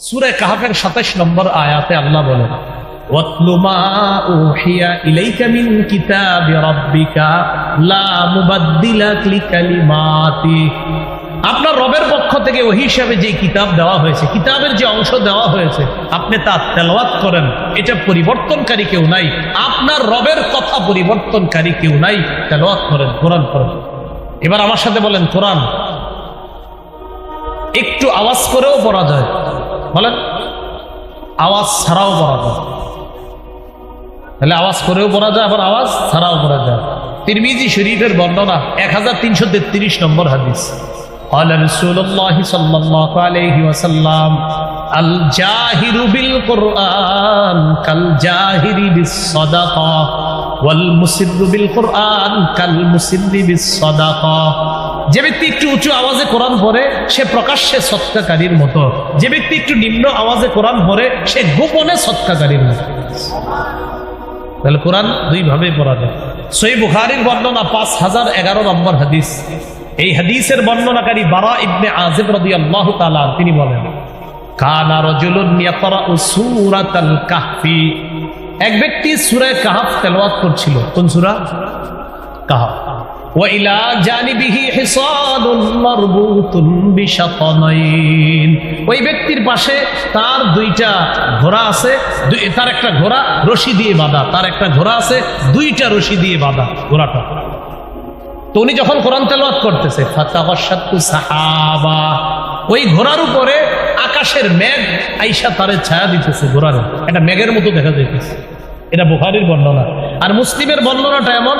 সূরা কাহফের ২৭ নম্বর আয়াতে আল্লাহ বলেন, ওয়াতলু মা উহিয়া ইলাইকা মিন কিতাবি রাব্বিকা লা মুবাদদিলা লিকালিমাতি। আপনার রবের পক্ষ থেকে ওহী হিসাবে যে কিতাব দেওয়া হয়েছে, কিতাবের যে অংশ দেওয়া হয়েছে, আপনি তা তেলাওয়াত করেন। এটা পরিবর্তনকারী কেউ নাই, আপনার রবের কথা পরিবর্তনকারী কেউ নাই। তেলাওয়াত করেন, কোরআন পড়েন। এবার আমার সাথে বলেন, কোরআন একটু আওয়াজ করেও পড়া যায়? বলেন, আওয়াজ ছাড়াও পড়া যায়? তাহলে আওয়াজ করেও পড়া যায়, আবার আওয়াজ ছাড়াও পড়া যায়। তিরমিজি শরীফের বর্ণনা 1333 নম্বর হাদিস। قال رسول الله صلى الله عليه وسلم الجاهر بالقرآن كالجاهر بالصدقة والمسر بالقرآن كالمسر بالصدقة। যে ব্যক্তি একটু উঁচু আওয়াজে কোরআন পড়ে সে প্রকাশ্যে সৎকারীর মতো, যে ব্যক্তি একটু নিম্ন আওয়াজে কোরআন পড়ে সে গোপনে সৎকারীর মতো। তাহলে কোরআন দুই ভাবে পড়া যায়। সহিহ বুখারীর বর্ণনা 5011 নম্বর হাদিস। এই হাদিসের বর্ণনাকারী বারা ইবনে আযিব রাদিয়াল্লাহু তাআলা তিনি বলেন, কানা রাজুলুন ইয়াকরাউ সূরাতাল কাহফি। এক ব্যক্তি সূরা কাহফ তেলাওয়াত করছিল। কোন সূরা? কাহফ। ওয়া ইলা জানিবিহি হিসানুন মারবুতুন বিশাতানাইন। ওই ব্যক্তির পাশে তার দুইটা ঘোড়া আছে, তার একটা ঘোড়া রশি দিয়ে বাঁধা, তার একটা ঘোড়া আছে দুইটা রশি দিয়ে বাঁধা ঘোড়াটা। তো উনি যখন কোরআন তেলাওয়াত করতেছে, ফাতাগাশাতু সাহাবা, ওই ঘোড়ার উপরে আকাশের মেঘ আইসা তারে ছায়া দিতেছে। ঘোড়ার এটা মেঘের মতো দেখা যাইতেছে। এটা বুখারীর বর্ণনা। আর মুসলিমের বর্ণনাটা এমন,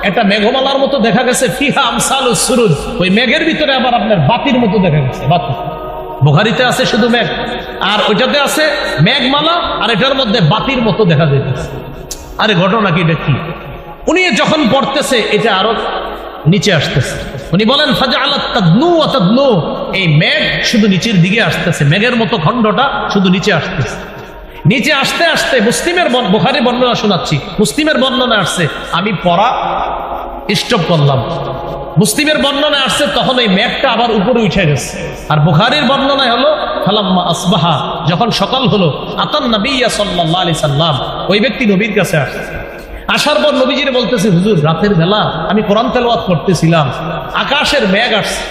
একটা মেঘমালার মতো দেখা গেছে, ফিহা আমসালুস সুরুজ, ওই মেঘের ভিতরে আবার আপনার বাতির মতো দেখা গেছে। বাতি বুখারীতে আছে শুধু মেঘ, আর ওইটাতে আছে মেঘমালা, আর এটার মধ্যে বাতির মতো দেখা যাইতেছে। আরে ঘটনা কি, এটা কি? উনি যখন পড়তেছে এটা আরো নিচে আসতেছে। উনি বলেন, ফাজআলাত তাদনু ওয়া তাদনু, এই মেঘ শুধু নিচের দিকে আসতেছে, মেঘের মতো খণ্ডটা শুধু নিচে আসতেছে। নিচে আসতে আসতে মুসলিমের বুখারী বর্ণনা শোনাচ্ছি, মুসলিমের বর্ণনা আসছে, আমি পড়া স্টপ করলাম। মুসলিমের বর্ণনা আসছে তখন এই মেঘটা আবার উপরে উঠে গেছে। আর বুখারীর বর্ণনায় হলো, ফালাম্মা আসবাহা, যখন সকাল হলো, আতান নবিয়্যা সাল্লাল্লাহু আলাইহি সাল্লাম, ওই ব্যক্তি নবীর কাছে আসছে। আসার পর নবীজির বলতেছে, হুজুর রাতের বেলা আমি কোরআন তেলাওয়াত করতেছিলাম, আকাশের মেঘ আসছে।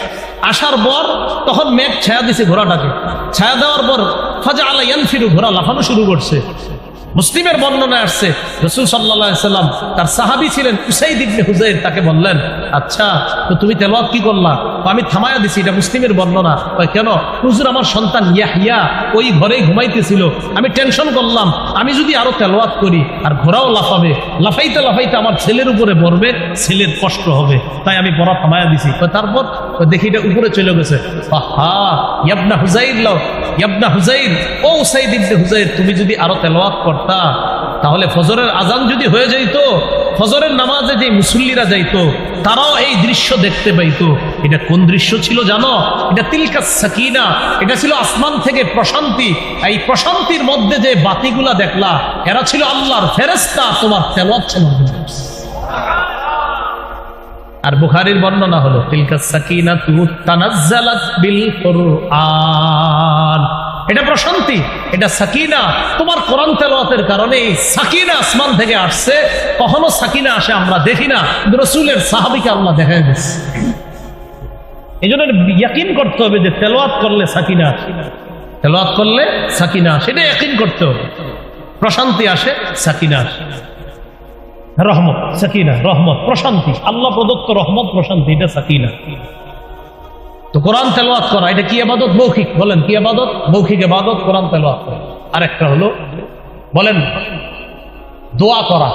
আসার পর তখন মেঘ ছায়া দিছে ঘোড়াটাকে, ছায়া দেওয়ার পর ফাজআলা ইয়ানফিরু, ঘোড়া লাফানো শুরু করছে। মুসলিমের বর্ণনায় আসছে, রাসূল সাল্লাল্লাহু আলাইহি সাল্লাম তার সাহাবী ছিলেন উসাইদ ইবনে হুযাইর, তাকে বললেন, আচ্ছা তো তুমি তেলাওয়াত কি করলা? আমি থামায়া দিছি। এটা মুসলিমের বর্ণনা। কেন? হুজুর আমার সন্তান ইয়াহইয়া ওই ঘরেই ঘুমাইতেছিল, আমি টেনশন করলাম আমি যদি আরো তেলাওয়াত করি আর ঘোড়াও লাফাবে, লাফাইতে লাফাইতে আমার ছেলের উপরে পড়বে, ছেলের কষ্ট হবে, তাই আমি পড়া থামায়া দিছি। তারপর দেখি এটা উপরে চলে গেছে। আহা ইবনে হুযাইর, লাও ইবনে হুযাইর, ও উসাইদ ইবনে হুযাইর, তুমি যদি আরো তেলাওয়াত করতা তাহলে ফজরের আজান যদি হয়ে যাইতো, ফজরের নামাজে যে মুসল্লিরা যাইতো তারাও এই দৃশ্য দেখতে পাইতো। এটা কোন দৃশ্য ছিল জানো? এটা তিলকা সাকিনা, এটা ছিল আসমান থেকে প্রশান্তি। এই প্রশান্তির মধ্যে যে বাতিগুলা দেখলা, এরা ছিল আল্লাহর ফেরেশতা, তোমার তেলাওয়াত শোনার। আর বুখারীর বর্ণনা হলো, তিলকা সাকিনাতু তানাজ্জালাত বিল কুরআন, এটা প্রশান্তি, এটা সাকিনা, তোমার কোরআন তেলাওয়াতের কারণে সাকিনা আসমান থেকে আসছে। কখনো সাকিনা আসে আমরা দেখি না, কিন্তু রাসূলের সাহাবীকে আল্লাহ দেখায় দিচ্ছে। এই জন্য ইয়াকিন করতে হবে যে তেলাওয়াত করলে সাকিনা আসে, তেলাওয়াত করলে সাকিনা আসে, এটা ইয়াকিন করতে হবে। প্রশান্তি আসে, সাকিনা আসে, রহমত, সাকিনা, রহমত, প্রশান্তি, আল্লাহ প্রদত্ত রহমত, প্রশান্তি, এটা সাকিনা। তো কোরআন তেলাওয়াত করা এটা কি ইবাদত? মৌখিক। বলেন কি ইবাদত? মৌখিক ইবাদত কোরআন তেলাওয়াত করা। আরেকটা হলো, বলেন দোয়া করা।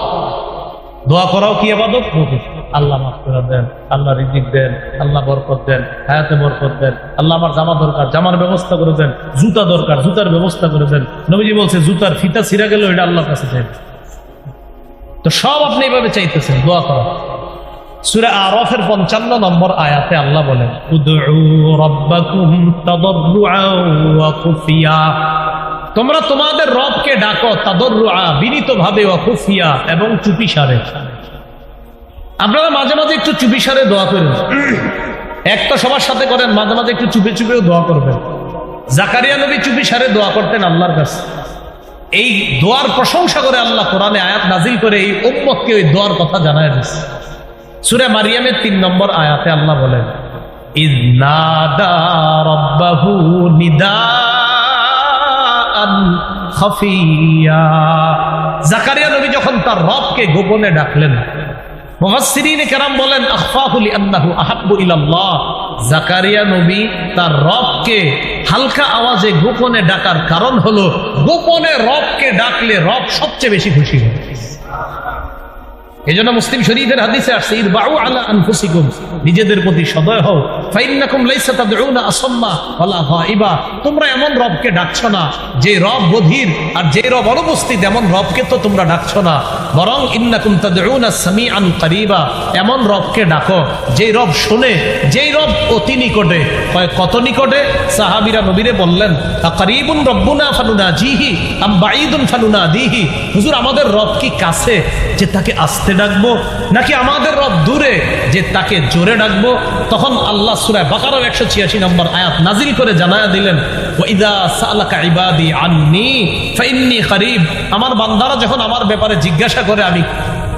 দোয়া করাও কি ইবাদত? মৌখিক। আল্লাহ মাফ করে দেন, আল্লাহ রিজিক দেন, আল্লাহ বরকত দেন, হায়াতে বরকত দেন, আল্লাহ আমার জামা দরকার, জামার ব্যবস্থা করে দেন, জুতা দরকার, জুতার ব্যবস্থা করে দেন। নবীজি বলছে জুতার ফিতা ছিঁড়া গেল এটা আল্লাহর কাছে চাই। তো সব আপনি এইভাবে চাইতেছেন দোয়া করা। সূরা আরাফের 55 নম্বর আয়াতে আল্লাহ বলেন, উদউ রাব্বাকুম তাদাররুআন ওয়া খুফিয়া, তোমরা তোমাদের রবকে ডাকো, তাদাররুআ, বিনীতভাবে, ওয়া খুফিয়া, এবং চুপিসারে। আপনারা মাঝে মাঝে একটু চুপিসারে দোয়া করেন। এক তো সবার সাথে করেন, মাঝে মাঝে একটু চুপে চুপেও দোয়া করবেন। জাকারিয়া নবী চুপিসারে দোয়া করতেন আল্লাহর কাছে। এই দোয়ার প্রশংসা করে আল্লাহ কোরআনে আয়াত নাজিল করে এই উম্মতকে ওই দোয়ার কথা জানায় দিচ্ছে। সূরা মারিয়ামের 3 নম্বর আয়াতে আল্লাহ বলেন, ইয নাদা রাব্বাহু নিদাআন খাফিয়া। জাকারিয়া নবী যখন তার রবকে গোপনে ডাকলেন, মুফাসসিরিনে কেরাম বলেন আখফাহু লিআন্নাহু আহাব্বু ইলাল্লাহ। জাকারিয়া নবী তার রবকে হালকা আওয়াজে গোপনে ডাকার কারণ হলো, গোপনে রবকে ডাকলে রব সবচেয়ে বেশি খুশি হয়। এজন্য মুসলিম শরীফের হাদিসে আসছে, ইরবাউ আলা আনফুসিকুম, নিজেদের প্রতি সদয় হও। ফাইন্নাকুম লাইসা তাদউনা আসাম্মা ওয়ালা গায়বা, তোমরা এমন রবকে ডাকছো না যে রব বধির, আর যে রব অনুপস্থিত এমন রবকে তো তোমরা ডাকছো না, বরং ইন্নাকুম তাদউনা সামিআন করিবা, এমন রবকে ডাকো যেই রব শুনে, যেই রব অতি নিকটে। কত নিকটে? সাহাবীরা নবীরে বললেন, আকারিবুন রব্বুনা ফানুনাজিহি আম বাঈদুন ফানুনাদিহি, হুজুর আমাদের রব কি কাছে যে তাকে আস্তে ডাকবো, নাকি আমাদের রব দূরে যে তাকে জোরে ডাকবো? তখন আল্লাহ সূরা বাকারার 186 নম্বর আয়াত নাজিল করে জানায়া দিলেন, ওয়াইদা সালাকা ইবাদি আন্নী ফাইন্নী করিব, আমার বান্দারা যখন আমার ব্যাপারে জিজ্ঞাসা করে আমি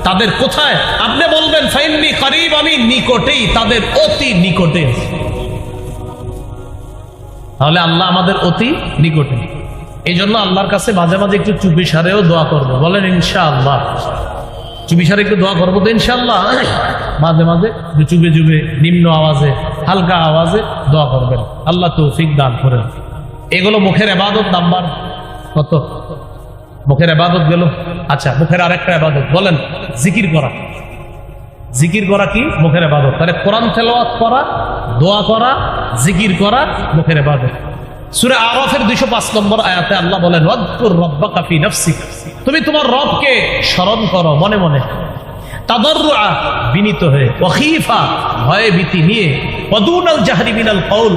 তাদের কোথায়, আপনি বলবেন ফাইন্নী করিব, আমি নিকটেই, তাদের অতি নিকটে। তাহলে আল্লাহ আমাদের অতি নিকটে। এই জন্য আল্লাহর কাছে মাঝে মাঝে একটু চুপিসারেও দোয়া করবো, বলেন ইনশাআল্লাহ। চুপিসারে একটু দোয়া করবো তো ইনশাআল্লাহ। মাঝে মাঝে চুপে চুপে নিম্ন আওয়াজে হালকা আওয়াজে দোয়া করবেন, আল্লাহ তৌফিক দান করেন। এগুলো মুখের ইবাদত নাম্বার কত? মুখের ইবাদত গেল। আচ্ছা, মুখের আরেকটা ইবাদত বলেন, জিকির করা। জিকির করা কি? মুখের ইবাদত। তাহলে কোরআন তেলাওয়াত করা, দোয়া করা, জিকির করা মুখের ইবাদত। সূরা আরাফের 205 নম্বর আয়াতে আল্লাহ বলেন, ওয়াদকুর রাব্বাকা ফি নাফসিক, তুমি তোমার রবকে স্মরণ করো মনে মনে, তাদাররুআ বিনীত হয়ে, ওয়া খীফা ভয়ে ভীতি নিয়ে, ওয়া দুনাল জাহরি মিনাল কওল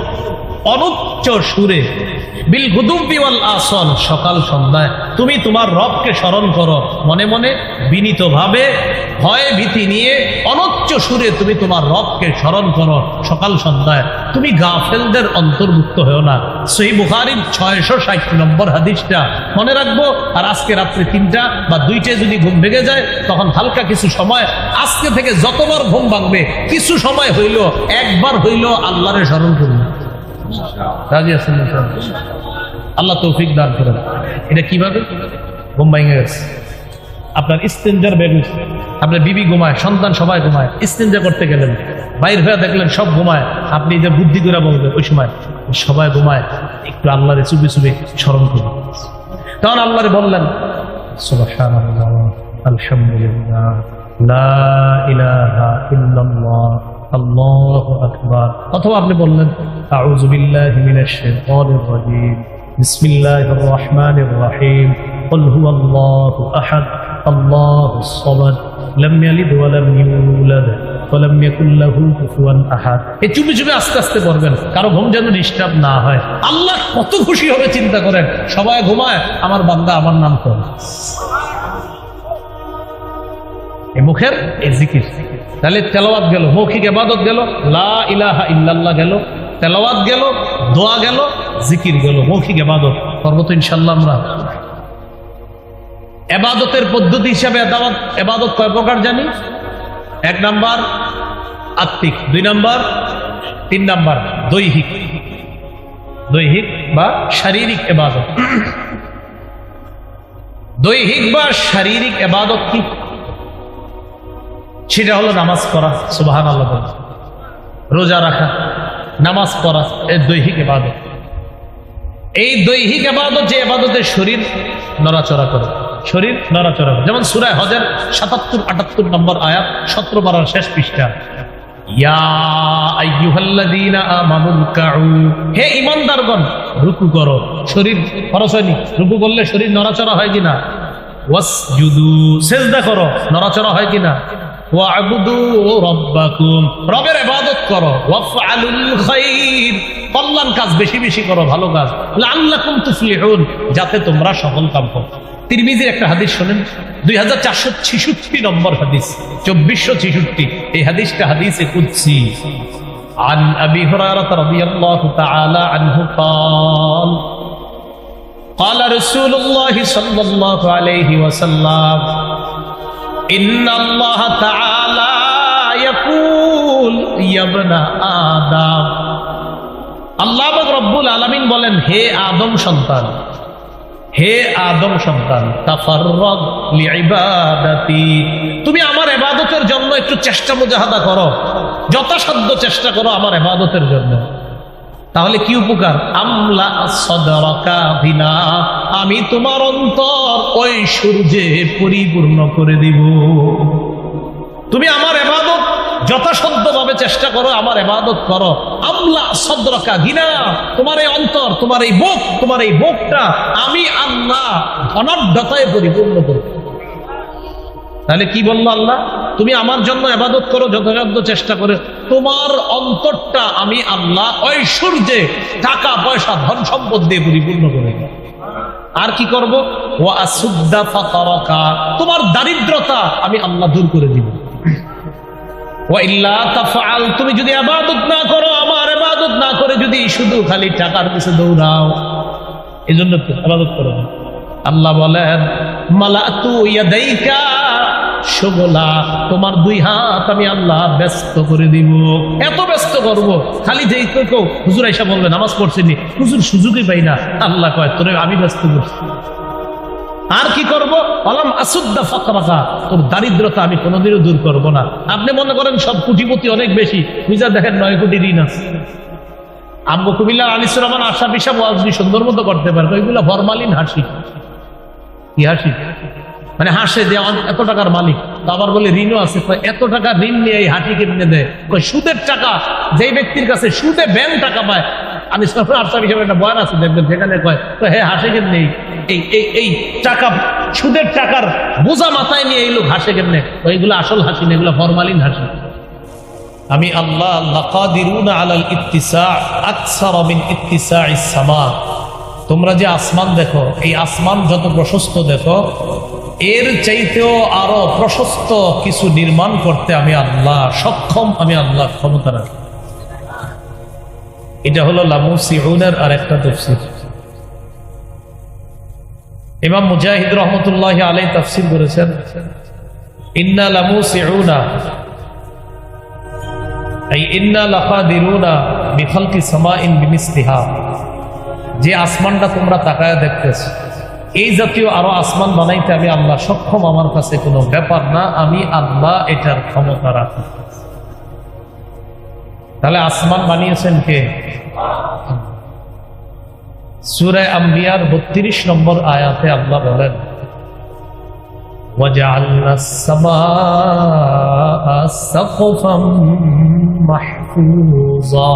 অনুচ্চ সুরে, বিল গুদুবি ওয়াল আসল সকাল সন্ধ্যায় তুমি তোমার রবকে স্মরণ করো মনে মনে, বিনীতভাবে ভয়ে ভীতি নিয়ে অনুচ্চ সুরে তুমি তোমার রবকে স্মরণ করো সকাল সন্ধ্যায়। তুমি গাফেলদের অন্তর্ভুক্ত হও না। সহিহ বুখারীর 660 নম্বর হাদিসটা মনে রাখবো। আর আজকে রাত্রে 3টা বা 2টায় যদি ঘুম ভেঙে যায়, তখন হালকা কিছু সময়, আজকে থেকে যতবার ঘুম ভাঙবে কিছু সময় হইল, একবার হইল আল্লাহরে স্মরণ করুন। রাজি আছেন? আল্লাহ তৌফিক দান করেন। এটা কিভাবে? ঘুম ভেঙে গেছে, আপনার ইস্তেঞ্জার বেগুস, আপনার বিবি ঘুমায়, সন্তান সবাই ঘুমায়, ইস্তেঞ্জা করতে গেলেন, বাইর হয়ে দেখলেন সব ঘুমায়, আপনি যে বুদ্ধি করে বলবেন ওই সময় সবাই ঘুমায়, একটু আল্লাহরে চুপি চুপি স্মরণ করুন। তখন আল্লাহরে বললেন সুবহানাল্লাহ, আলহামদুলিল্লাহ, লা ইলাহা ইল্লাল্লাহ, আল্লাহু আকবার। অথবা আপনি বললেন আউযু বিল্লাহি মিনাশ শাইতানির রাজীম, বিসমিল্লাহির রহমানির রহিম, কুল হুয়াল্লাহু আহাদ, আল্লাহুস সামাদ, লাম ইয়ালিদ ওয়া লাম ইউলাদ ওয়া লাম ইয়াকুল লাহু কুফুয়ান আহাদ। এই চুপি চুপি আস্তে আস্তে পড়বেন, কারো ঘুম যেন ডিস্টার্ব না হয়। আল্লাহ কত খুশি হবে চিন্তা করেন, সবাই ঘুমায়, আমার বান্দা আমার নাম করে। এই মুখের এই জিকির। তাহলে তেলাওয়াত গেল, মৌখিক ইবাদত গেল, লা ইলাহা ইল্লাল্লাহ গেল, তেলাওয়াত গেল, দোয়া গেল, জিকির গেল, মৌখিক ইবাদত করব তো ইনশাআল্লাহ। আমরা ইবাদতের পদ্ধতি হিসাবে ইবাদত কয় প্রকার জানি? 1 নাম্বার আত্মিক, 2 নাম্বার, 3 নাম্বার দৈহিক। দৈহিক বা শারীরিক ইবাদত। দৈহিক বা শারীরিক ইবাদত কি? সেটা হলো নামাজ পড়া, সুবহানাল্লাহ, রোজা রাখা, নামাজ পড়া, এই দৈহিক ইবাদত। এই দৈহিক ইবাদত যে ইবাদতে শরীর নড়াচড়া করে, শরীর নড়াচড়া করে, যেমন সূরা হজের 77-78 নম্বর আয়াত, 17 পারার শেষ পৃষ্ঠা, ইয়া আইয়ুহাল্লাযীনা আমানু রুকউ, হে ঈমানদারগণ রুকু করো। শরীর খরচ হয়নি, রুকু করলে শরীর নড়াচড়া হয় কিনা? ওয়াসজুদু, সিজদা করো, নড়াচড়া হয় কিনা? ওয়া'বুদু রাব্বাকুম, রবের ইবাদত করো। ওয়াফআলুল খায়র, কল্যাণ কাজ বেশি বেশি করো, ভালো কাজ। লাআল্লাকুম তুফলিহুন, যাতে তোমরা সফল কাম করো। তিরমিজির একটা হাদিস শুনেন, 2466 নম্বর হাদিস, 2466। এই হাদিসটা হাদিসে কুদসি। عن أبي هريرة رضي الله تعالى عنه قال قال رسول الله صلى الله عليه وسلم إن الله تعالى يقول يا ابن آدم আল্লাহ রব্বুল আলামিন বলেন, হে আদম সন্তান, হে আদম সন্তান, তাফাররাগ লিইবাদাতি, তুমি আমার ইবাদতের জন্য একটু চেষ্টা মুজাহাদা করো, যথাসাধ্য চেষ্টা করো আমার ইবাদতের জন্য। তাহলে কি উপকার? আমলা সদরাকা বিনা, আমি তোমার অন্তর ওই সূর্যে পরিপূর্ণ করে দিব। তুমি আমার ইবাদত যথাসাধ্যভাবে চেষ্টা করো, আমার ইবাদত করো। আমলা সদরাকা গিনা, তোমার এই অন্তর, তোমার এই বুক, তোমার এই বুকটা আমি আল্লাহ অনর্ধতায় পরিপূর্ণ করব। তাহলে কি বললো আল্লাহ? তুমি আমার জন্য ইবাদত করো, যথাসাধ্য চেষ্টা করে তোমার অন্তরটা আমি আল্লাহ ঐশ্বর্যে, টাকা পয়সা, ধন সম্পদ দিয়ে পরিপূর্ণ করে দেব। আর কি করব? ওয়া আসুদ্দা ফাকারাকা, তোমার দারিদ্রতা আমি আল্লাহ দূর করে দিব। ওয়া ইল্লা তাফআল, তুমি যদি ইবাদত না করো, আমার ইবাদত না করে যদি শুধু খালি টাকার পিছে দৌড়াও, এজন্য তো ইবাদত করো না। আল্লাহ বলেন, মালাতু ইয়াদাইকা শুগলা, তোমার দুই হাত আমি আল্লাহ ব্যস্ত করে দিব। এত ব্যস্ত করব, খালি যেই তো হুজুর আয়েশা বলবে নামাজ পড়ছেনি, হুজুর সুযোগই পাই না। আল্লাহ কয়, তোরে আমি ব্যস্ত করছি। আর কি করব? আলাম আসুদ্দা ফাকরাকা, তোর দারিদ্রতা আমি কোনোদিনও দূর করব না। আপনি মনে করেন সব কোটিপতি অনেক বেশি, বুঝা দেখেন 9 কোটি ঋণ আছে। আমগো কুমিল্লা আনিসুর রহমান আশা পিসা ওয়াজনি সুন্দর মতো করতে পারবে, ওইগুলো ফরমালিন হাসি। কি হাসি? মানে হাসে যে এত টাকার মালিক, আবার বলে ঋণও আছে। এত টাকা ঋণ নিয়ে এই হাঁটি কেমনে দেয়? সুদের টাকা, যেই ব্যক্তির কাছে সুদে ব্যাংক টাকা পায়, আমি আশা হিসাবে একটা বয়ান আছে দেখবেন, সেখানে কয় হ্যাঁ হাসে কেমনে, এই টাকা সুদের টাকার বোঝা মাথায় নিয়ে এই লোক হাসে কেমনে? ওইগুলো আসল হাসি না, এগুলো ফরমালিন হাসি। আমি আল্লাহ লাকাদিরুনা আলাল ইত্তিসা আকসারা মিন ইত্তিসাইস সামা, তোমরা যে আসমান দেখো, এই আসমান যত প্রশস্ত দেখো, এর চাইতেও আরো প্রশস্ত কিছু নির্মাণ করতে আমি আল্লাহ সক্ষম, আমি আল্লাহ ক্ষমতা রাখি। এটা হলো লামুসিউনের আর একটা তাফসীর। ইমাম মুজাহিদ রহমতুল্লাহি আলাইহি তাফসীর করেছেন, ইন্না লামুসিউনা আই ইন্না লাকাদিরুনা বিখালকি সামাইন বিমিসলিহা, যে আসমানটা তোমরা তাকায় দেখতেছো, এই জাতীয় আরো আসমান বানাইতে আমি আল্লাহ সক্ষম, আমার কাছে কোনো ব্যাপার না, আমি আল্লাহ এটার ক্ষমতা রাখি। তাহলে আসমান বানিয়েছেন কে? সূরা আম্বিয়ার 32 নম্বর আয়াতে আল্লাহ বলেন, ওয়াজআলনাস সামাআ সাকফাম মাহফুজা,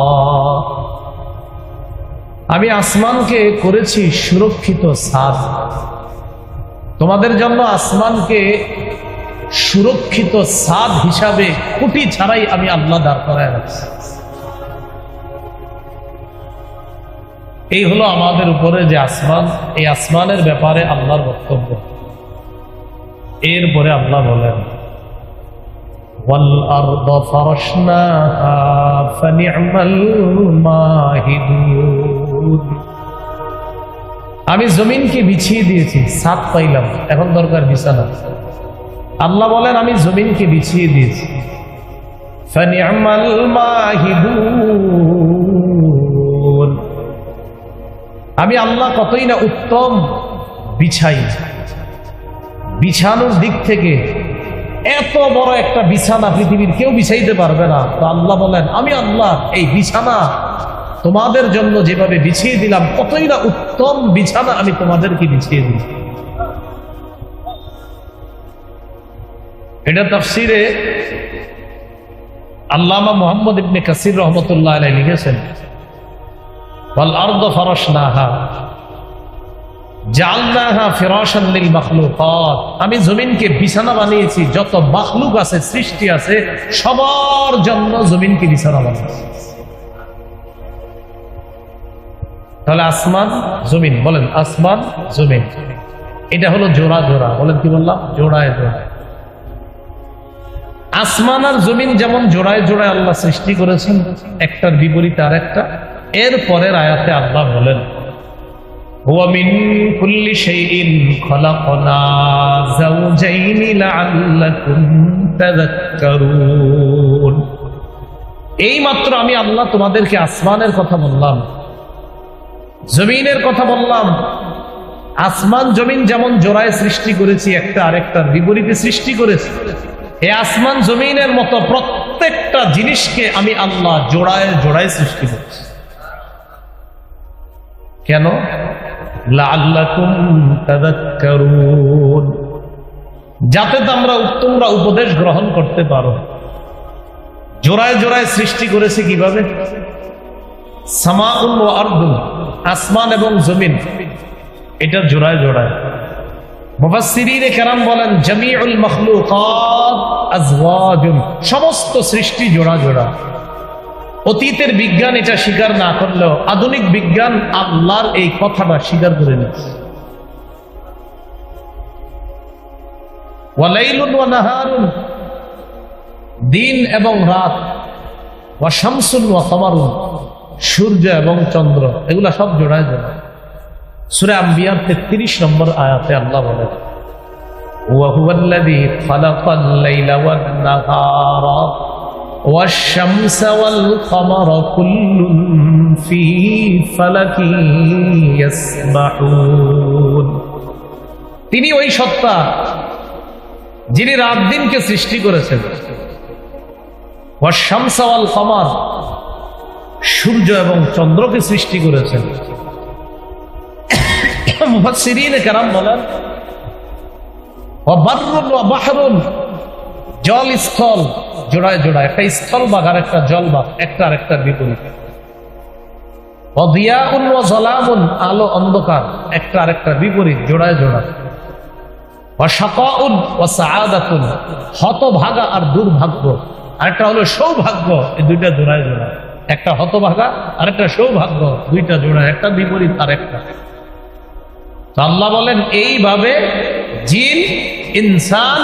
আমি আসমানকে করেছি সুরক্ষিত ছাদ। তোমাদের জন্য আসমানকে সুরক্ষিত ছাদ হিসাবে খুঁটি ছাড়াই আমি আল্লাহ দাঁড় করায় রাখছি। এই হলো আমাদের উপরে যে আসমান, এই আসমানের ব্যাপারে আল্লাহর বক্তব্য। এরপরে আল্লাহ বলেন, ওয়াল আরদ ফারাশনাহা ফানি'মাল মাহিদুন, আমি জমিনকে বিছিয়ে দিয়েছি, ছাদ পাইলাম, এখন দরকার বিছানা। আল্লাহ বলেন, আমি জমিনকে বিছিয়ে দিয়েছি। ফানি'মাল মাহিদুন, আমি আল্লাহ কতই না উত্তম বিছাই। বিছানোর দিক থেকে এত বড় একটা বিছানা পৃথিবীর কেউ বিছাইতে পারবে না। তো আল্লাহ বলেন, আমি আল্লাহ এই বিছানা তোমাদের জন্য যেভাবে বিছিয়ে দিলাম, কতই না উত্তম বিছানা আমি তোমাদেরকে বিছিয়ে দিই। এটা তাফসিরে আল্লামা মুহাম্মদ ইবনে কাসির রহমতুল্লাহ আলাইহি লিখেছেন, ওয়াল আরদ ফারাশনাহা জাআলনাহা ফিরাশান লিল মাখলুকাত, আমি জমিনকে বিছানা বানিয়েছি, যত মাখলুক আছে, সৃষ্টি আছে, সবার জন্য জমিনকে বিছানা বানিয়েছি। তাহলে আসমান জমিন, বলেন আসমান জমিন, এটা হলো জোড়া জোড়া। বলেন কি বললাম? জোড়ায় জোড়ায়। আসমান আর জমিন যেমন জোড়ায় জোড়ায় আল্লাহ সৃষ্টি করেছেন, একটার বিপরীতে আর একটা। এর পরের আয়াতে আল্লাহ বলেন, হুয়া মিন কুল্লি শাইইন খালাকনা যাওজাইনি লাআল্লাকুম তাযাক্কারুন। এই মাত্র আমি আল্লাহ তোমাদেরকে আসমানের কথা বললাম, জমিনের কথা বললাম। আসমান জমিন যেমন জোড়ায় সৃষ্টি করেছি, একটা আরেকটার বিপরীতে সৃষ্টি করেছি, এই আসমান জমিনের মতো প্রত্যেকটা জিনিসকে আমি আল্লাহ জোড়ায় জোড়ায় সৃষ্টি করেছি। কেন? লাআল্লাকুম তাযাক্কারুন, যাতে তোমরা উপদেশ গ্রহণ করতে পারো। জোড়ায় জোড়ায় সৃষ্টি করেছে কিভাবে? সামাউন ওয়া আরদুন, আসমান এবং জমিন, এটা জোড়ায় জোড়ায়। মুফাসসিরিনে কেরাম বলেন, জামিউল মাখলুকাত আজওয়াজুন, সমস্ত সৃষ্টি জোড়া জোড়া। অতীতের বিজ্ঞান এটা স্বীকার না করলেও আধুনিক বিজ্ঞান আল্লাহর এই কথাটা স্বীকার করে নিচ্ছে। ওয়ালাইলুন ওয়া নাহারুন, দিন এবং রাত, ওয়া শামসুন ওয়া কমারুন, সূর্য এবং চন্দ্র, এগুলা সব জোড়ায় জোড়ায়। সূরা আম্বিয়ার 33 নম্বর আয়াতে আল্লাহ বলেন, ওয়া হুয়াল্লাযী খালাকাল লাইলা ওয়ান নাহারা ওয়াশ শামসা ওয়াল কমারা কুল্লুন ফী ফালাকিন ইয়াসবাহুন। তিনি ওই সত্তা যিনি রাত দিনকে সৃষ্টি করেছেন, ওয়াশ শামসা ওয়াল কমার, সূর্য এবং চন্দ্রকে সৃষ্টি করেছেন। মুফাসসিরিনে কেরাম বলেন, ওয়া বাররুন ওয়া বাহরুন, জল স্থল জোড়ায় জোড়ায়, একটা স্থল ভাগ আর একটা জল ভাগ, একটা আরেকটার বিপরীত। ওয়া দিয়াউন ওয়া যালামুন, আলো অন্ধকার, একটা আরেকটার বিপরীত, জোড়ায় জোড়ায়। ওয়া শাকাউন ওয়া সাআদাতুন, হতভাগা আর দুর্ভাগ্য, আরেকটা হলো সৌভাগ্য, এই দুইটা জোড়ায় জোড়ায়। একটা হতভাগা আর একটা সৌভাগ্য, দুইটা জোড়ায়, একটা বিপরীত আর একটা। আল্লাহ বলেন, এইভাবে জিন, ইনসান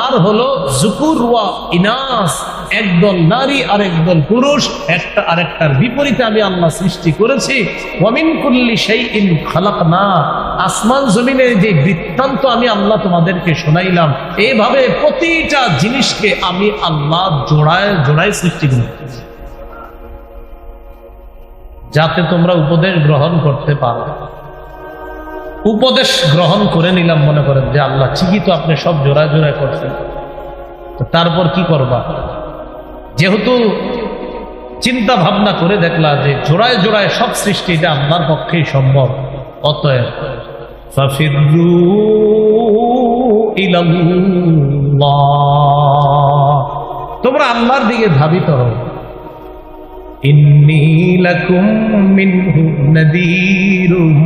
আর হলো যুকুর ওয়া ইনাস, একদল নারী আর একদল পুরুষ, একটা আরেকটার বিপরীতে আমি আল্লাহ সৃষ্টি করেছি। ওয়া মিন কুল্লি শাইইন খালাকনা, আসমান জমিনের যে বৃত্তান্ত আমি আল্লাহ তোমাদেরকে শোনাইলাম, এইভাবে প্রতিটা জিনিসকে আমি আল্লাহ জোড়ায় জোড়ায় সৃষ্টি করেছি, যাতে তোমরা উপদেশ গ্রহণ করতে পারো। উপদেশ গ্রহণ করে নিলাম, মনে করেন যে আল্লাহ ঠিকই তো আপনি সব জোড়ায় জোড়ায় করছেন, তো তারপর কি করবা? যেহেতু চিন্তা ভাবনা করে দেখলা যে জোড়ায় জোড়ায় সব সৃষ্টি এটা আল্লাহর পক্ষেই সম্ভব, অতএব ফাফিরু ইলাল্লাহ, তোমরা আল্লাহর দিকে ধাবিত হও। ইন্নী লাকুম মিনহু নাযীরুম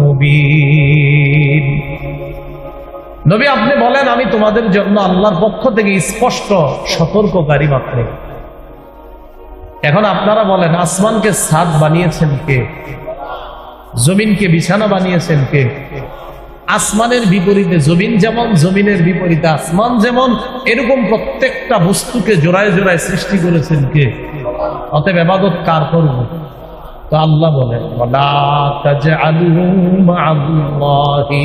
মুবিন। নবী আপনি বলেন, আমি তোমাদের জন্য আল্লাহর পক্ষ থেকে স্পষ্ট সতর্ককারী মাত্র। এখন আপনারা বলেন, আসমানকে ছাদ বানিয়েছেন কে? জমিনকে বিছানা বানিয়েছেন কে? আসমানের বিপরীতে জমিন যেমন, জমিনের বিপরীতে আসমান যেমন, এরকম প্রত্যেকটা বস্তুকে জোড়ায় জোড়ায় সৃষ্টি করেছেন কে? অতএব ইবাদত কার করব? তো আল্লাহ বলেন, ওয়ালা তাজআলু মা'আল্লাহি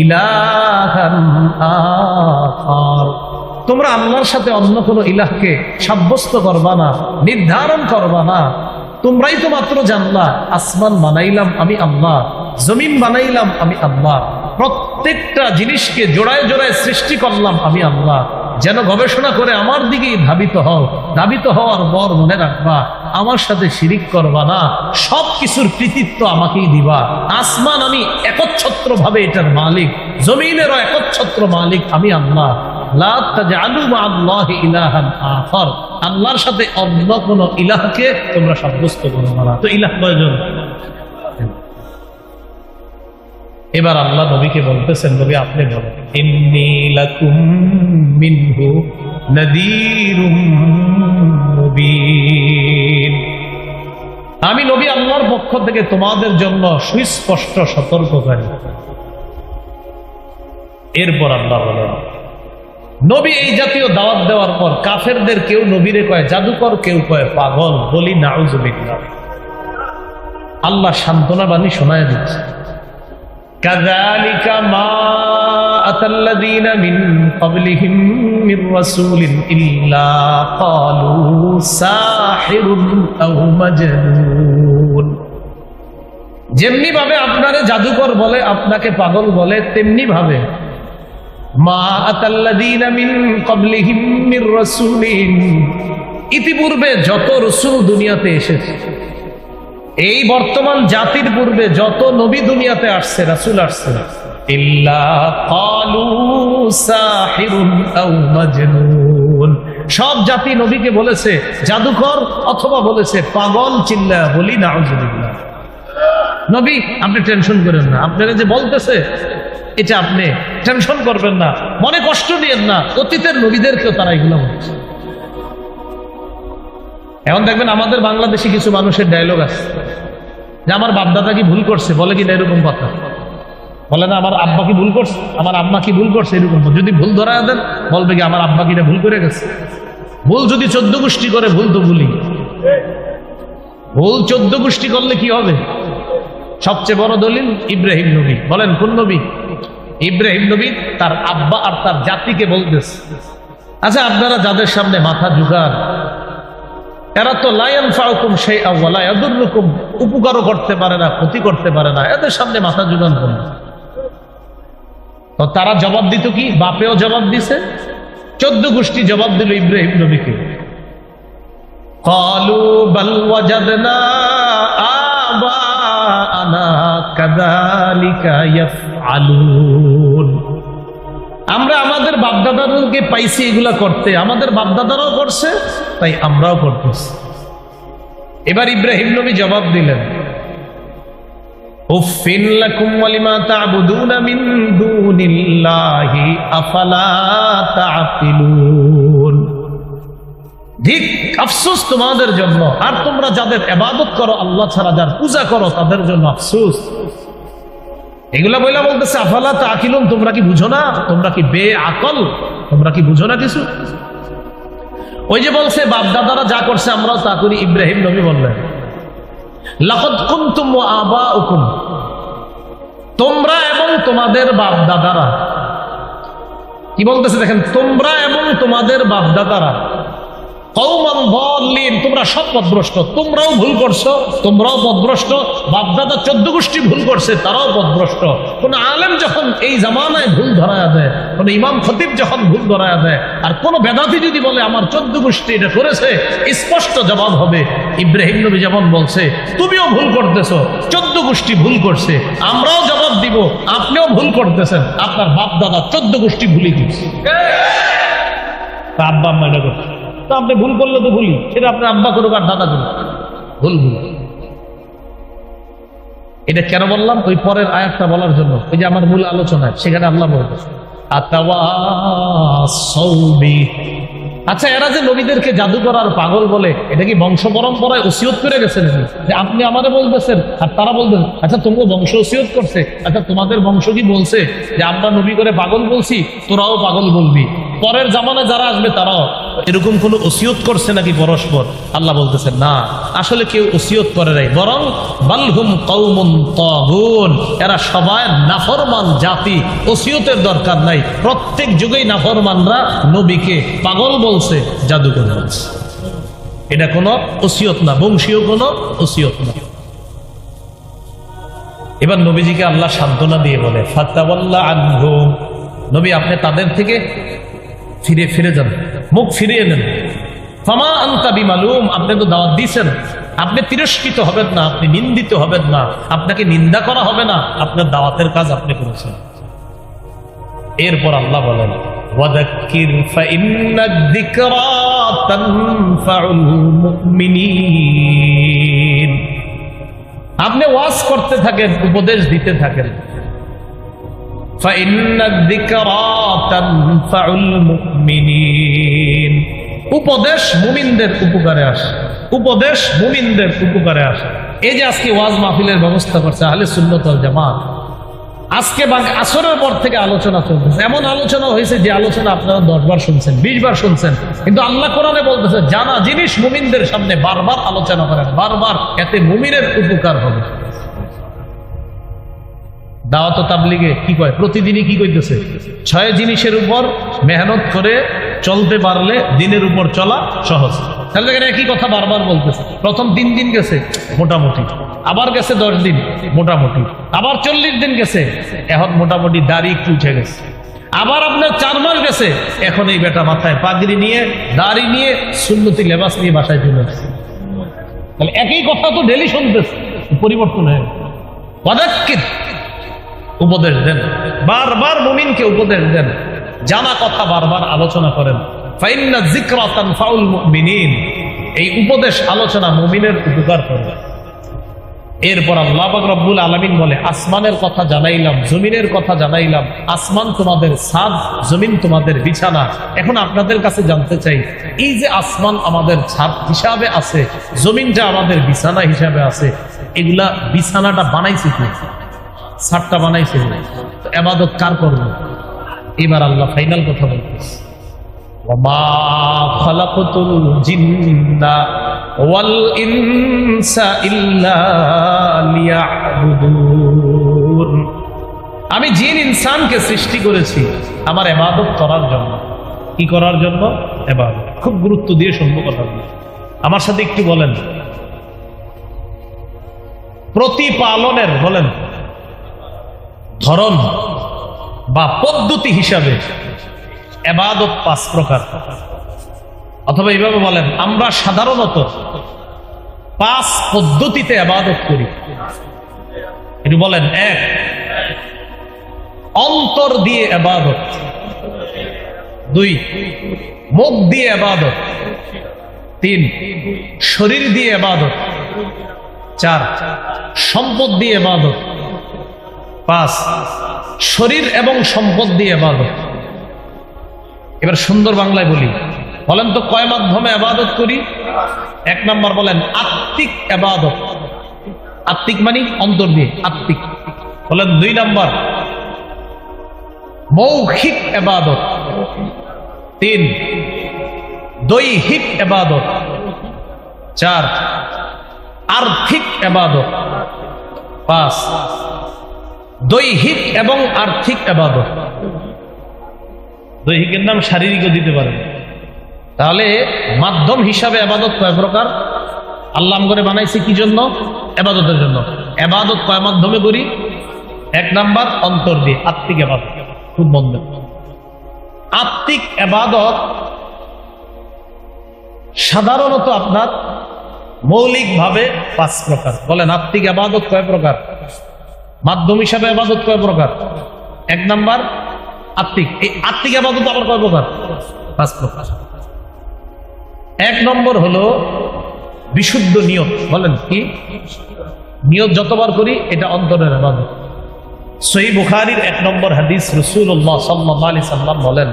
ইলাহান আখার, তোমরা আল্লাহর সাথে অন্য কোনো ইলাহকে সাব্যস্ত করবা না, নির্ধারণ করবা না। তোমরাই তো মাত্র জানলা, আসমান বানাইলাম আমি আল্লাহ, জমিন বানাইলাম আমি আল্লাহ, প্রত্যেকটা জিনিসকে জোড়ায় জোড়ায় সৃষ্টি করলাম আমি আল্লাহ। যেন গবেষণা করে আমার দিকেই ধাবিত হও। ধাবিত হওয়ার পর মনে রাখবা, আমার সাথে শিরিক করবা না, সব কিছুর কৃতিত্ব আমাকেই দিবা। আসমান আমি একচ্ছত্র ভাবে এটার মালিক, জমিনেরও একচ্ছত্র মালিক আমি আল্লাহ। লা তাজআলু মা'আল্লাহি ইলাহান আখার, আল্লাহর সাথে অন্য কোন ইলাহকে তোমরা সাব্যস্ত করবে না। তো ইলাহ কয়জন? এবার আল্লাহ নবীকে বলতেছেন, নবী আপনি বলেন, ইন্নী লাকুম মিনহু নাযীরুম মুবিন, আমি নবী আল্লাহর পক্ষ থেকে তোমাদের জন্য সুস্পষ্ট সতর্ককারী। এরপর আল্লাহ বলেন, নবী এই জাতীয় দাওয়াত দেওয়ার পর কাফেরদের কেউ নবীরে কয় জাদুকর, কেউ কয় পাগল। বলি নাউজুবিল্লাহ। আল্লাহ সান্ত্বনা বাণী শোনায় দিচ্ছে, কাযালিকা মা আতাল্লাযীনা মিন ক্বাবলিহিম মির রাসূলিন ইল্লা ক্বালু সাহিরুন আও মাজনুন। যেমনি ভাবে আপনারে জাদুকর বলে, আপনাকে পাগল বলে, তেমনি ভাবে মা আতাল্লাযীনা মিন ক্বাবলিহিম মির রাসূলিন, ইতিপূর্বে যত রাসূল দুনিয়াতে এসেছে, এই বর্তমান জাতির পূর্বে যত নবী দুনিয়াতে আসছে, রাসূল আসছে, ইল্লা ক্বালু সাহিরুন আও মাজনুন, সব জাতি নবীকে বলেছে জাদুকর অথবা বলেছে পাগল। চিল্লা বলি নাউজুবিল্লাহ। নবী আপনি টেনশন করেন না, আপনারা যে বলতেছে এটা আপনি টেনশন করবেন না, মনে কষ্ট নিয়েন না, অতীতের নবীদেরকেও তারা এগুলো বলছে। এখন দেখবেন আমাদের বাংলাদেশি কিছু মানুষের ডায়লগ আছে যে আমার বাপদাদা কি ভুল করছে, বলে কি না এরকম কথা, বলে না আমার আব্বা কি ভুল করছে, আমার আম্মা কি ভুল করছে, এরকম। যদি ভুল ধরা দেন বলবে কি আমার আব্বা কিটা ভুল করে গেছে। ভুল যদি 14 গোষ্ঠী করে, ভুল তো ভুলই। ভুল 14 গোষ্ঠী করলে কি হবে? সবচেয়ে বড় দলিল ইব্রাহিম নবী। বলেন কোন নবী? ইব্রাহিম নবী তার আব্বা আর তার জাতিকে বলতেছে, আচ্ছা আপনারা যাদের সামনে মাথা ঝুঁকান, এরা তো লা ইয়ানফাউকুম শাইআ ওয়া লা ইয়াদুররুকুম, উপকারও করতে পারে না, ক্ষতি করতে পারে না, এদের সামনে মাথা ঝুঁকান কেন? তো তারা জবাব দিত কি? বাপেও জবাব দিছে, 14 গোষ্ঠী জবাব দিল ইব্রাহিম নবীকে। ক্বালু বাল ওয়াজাদনা আবাআনা কাযালিকা ইয়াফআলুন, আমরা আমাদের বাপদাদাদেরকে পাইছি এগুলা করতে, আমাদের বাপদাদারাও করছে, তাই আমরাও করতেছি। এবার ইব্রাহিম নবী জবাব দিলেন, উফিন লাকুম ওয়া লিমা তা'বুদুনা মিন দুনিল্লাহি আফালা তা'কিলুন, ধিক আফসোস তোমাদের জন্য, আর তোমরা যাদের ইবাদত করো আল্লাহ ছাড়া, যার পূজা করো তাদের জন্য আফসোস। এগুলা বইলা বলতেছে আফালা তা'কিলুন, তোমরা কি বুঝো না? তোমরা কি বেআকল? তোমরা কি বুঝো না কিছু? ওই যে বলছে বাপ দাদারা যা করছে আমরাও তা করি, ইব্রাহিম নবী বললেন লাকাদ কুনতুম ওয়া আবাউকুম, তোমরা এবং তোমাদের বাপ দাদারা। কি বলতেছে দেখেন, তোমরা এবং তোমাদের বাপ দাদারা কওমান দাল্লিন, তোমরা সব পথভ্রষ্ট, তোমরাও ভুল করছো, তোমরাও পথভ্রষ্ট, বাপদাদা 14 গোষ্ঠী ভুল করছে, তারাও পথভ্রষ্ট। কোন আলেম যখন এই জামানায় ভুল ধরায়া দেয়, কোন ইমাম খতিব যখন ভুল ধরায়া দেয়, আর কোন বেদাতি যদি বলে আমার 14 গোষ্ঠী এটা করেছে, স্পষ্ট জবাব হবে ইব্রাহিম নবী যেমন বলছে তুমিও ভুল করতেছো, 14 গোষ্ঠী ভুল করছে, আমরাও জবাব দিব আপনিও ভুল করতেছেন, আপনার বাপ দাদা 14 গোষ্ঠী ভুলই দিচ্ছে। আব্বা আম্মা এটা করছে, তো আপনি ভুল করলে তো ভুলি, সেটা আপনার আব্বা করুক আর দাদা করুক, ভুল ভুল। এটা কেন বললাম? ওই পরের আয়াতটা বলার জন্য, ওই যে আমার মূল আলোচনায় সেখানে আল্লাহ বলতেছে আতাওয়াসাউ বি। আচ্ছা এরা যে নবীদেরকে জাদুকর আর পাগল বলে, এটা কি বংশ পরম্পরায় ওসিয়ত করে গেছে নাকি? যে আপনি আমাদের বলতেছেন আর তারা বলতেন, আচ্ছা তোমরা বংশ ওসিয়ত করছে, আচ্ছা তোমাদের বংশ কি বলছে যে আমরা নবী করে পাগল বলছি, তোরাও পাগল বলবি? পরের জামানায় যারা আসবে তারাও এরকম কোন ওসিয়ত করছে নাকি পরস্পর? আল্লাহ বলতেছেন না, আসলে কেউ ওসিয়ত করে নাই, বরং বালহুম কওমুন তাগুন, এরা সবাই নাফরমান জাতি, ওসিয়তের দরকার নাই। প্রত্যেক যুগেই নাফরমানরা নবীকে পাগল বলছে, জাদুকর বলছে, এটা কোনো ওসিয়ত না, বংশীয় কোনো ওসিয়ত না। এবার নবীজিকে আল্লাহ সান্ত্বনা দিয়ে বলে ফাতাওয়াল্লা আনহুম, নবী আপনি তাদের থেকে ফিরে যান, মুখ ফিরিয়ে নেন। ফামা আনতা বিমালুম, আপনি তো দাওয়াত দিয়েছেন, আপনি তিরস্কৃত হবেন না, আপনি নিন্দিত হবেন না, আপনাকে নিন্দা করা হবে না, আপনার দাওয়াতের কাজ আপনি করেছেন। এরপর আল্লাহ বলেন ওয়াযাক্কির ফাইন্নায-যিকরা তানফাউল মুমিনিন, আপনি ওয়াজ করতে থাকেন, উপদেশ দিতে থাকেন। ফাইন্নায-যিকরা তানফাউল মুমিনিন, উপদেশ মুমিনদের উপকারে আসে, উপদেশ মুমিনদের উপকারে আসে। এই যে আজকে ওয়াজ মাহফিলের ব্যবস্থা করছে আহলে সুন্নাত ওয়াল জামাত, আজকে আসরের পর থেকে আলোচনা চলতেছে, এমন আলোচনা হয়েছে যে আলোচনা আপনারা 10 বার শুনছেন, 20 বার শুনছেন, কিন্তু আল্লাহ কোরআনে বলতেছে জানা জিনিস মুমিনদের সামনে বারবার আলোচনা করেন, বারবার, এতে মুমিনের উপকার হবে। দাওয়াত ও তাবলীগে কি কয়, প্রতিদিনই কি কইতেছে, 6 জিনিসের উপর মেহনত করে চলতে পারলে দিনের উপর চলা সহজ। তাহলে এখানে একই কথা বারবার বলতেছে। প্রথম 3 দিন গেছে মোটামুটি, আবার গেছে 10 দিন মোটামুটি, আবার 40 দিন গেছে, এখন মোটামুটি দাড়ি একটু উঠে গেছে, আবার আপনার 4 মাস গেছে, এখন এই বেটা মাথায় পাগড়ি নিয়ে দাড়ি নিয়ে সুন্নতি লেবাস নিয়ে বাসায় চলে আসছে। তাহলে একই কথা তো ডেলি শুনতেছে, পরিবর্তন হয়ে ওয়াদাক্কির, উপদেশ দেন, বারবার মুমিনকে উপদেশ দেন, জানা কথা বারবার আলোচনা করেন। ফাইন্না যিকরা তানফাউল মুমিনিন, এই উপদেশ আলোচনা মুমিনের উপকার করবে। এরপর আল্লাহ পাক রব্বুল আলামিন বলে আসমানের কথা জানাইলাম, জমিনের কথা জানাইলাম, আসমান তোমাদের ছাদ, জমিন তোমাদের বিছানা। এখন আপনাদের কাছে জানতে চাই, এই যে আসমান আমাদের ছাদ হিসাবে আছে, জমিনটা আমাদের বিছানা হিসাবে আছে, এগুলা বিছানাটা বানাইছে কি, ছাদটা বানাইছে, ইবাদত কার করবে? এবার আল্লাহ ফাইনাল কথা বলতেছে, ওয়ামা খালাকতুল জিন্না ওয়াল ইনসা ইল্লা লিয়াবুদুন, আমি জিন ইনসানকে সৃষ্টি করেছি আমার ইবাদত করার জন্য। কি করার জন্য? ইবাদত। খুব গুরুত্ব দিয়ে শুনবো কথাগুলো, আমার সাথে একটু বলেন। প্রতিপালনের বলেন ধরন বা পদ্ধতি হিসাবে ইবাদত 5 প্রকার, অথবা এইভাবে বলেন আমরা সাধারণত 5 পদ্ধতিতে ইবাদত করি। একটু বলেন। 1, অন্তর দিয়ে ইবাদত। 2, মুখ দিয়ে ইবাদত। 3, শরীর দিয়ে ইবাদত। 4, সম্পদ দিয়ে ইবাদত। 5, শরীর এবং সম্পদ দিয়ে ইবাদত। এবার সুন্দর বাংলায় বলি, বলেন তো কয় মাধ্যমে ইবাদত করি? 1 নাম্বার বলেন আত্মিক ইবাদত। আত্মিক মানে অন্তর দিয়ে, আত্মিক। বলেন 2 নাম্বার মৌখিক ইবাদত। 3, দৈহিক ইবাদত। 4, আর্থিক ইবাদত। 5, দৈহিক এবং আর্থিক ইবাদত। দৈহিকের নাম শারীরিকও দিতে পারেন। তাহলে মাধ্যম হিসাবে ইবাদত কয় প্রকার? আল্লাহ করে বানাইছে কি জন্য? ইবাদতের জন্য। ইবাদত কয় মাধ্যমে করি? 1 নাম্বার অন্তর দিয়ে, আত্মিক ইবাদত। খুব মন দেন, আত্মিক ইবাদত সাধারণত আপনার মৌলিকভাবে 5 প্রকার। বলেন আত্মিক ইবাদত কয় প্রকার? মাধ্যম হিসাবে ইবাদত কয় প্রকার? 1 নাম্বার আত্মিক। এই আত্মিক ইবাদত আবার কয় প্রকার? 5 প্রকার। 1 নম্বর হলো বিশুদ্ধ নিয়ত। বলেন কি? নিয়ত যতবার করি এটা অন্তরের ইবাদত। সহিহ বুখারীর 1 নম্বর হাদিস, রাসূলুল্লাহ সাল্লাল্লাহু আলাইহি সাল্লাম বলেন,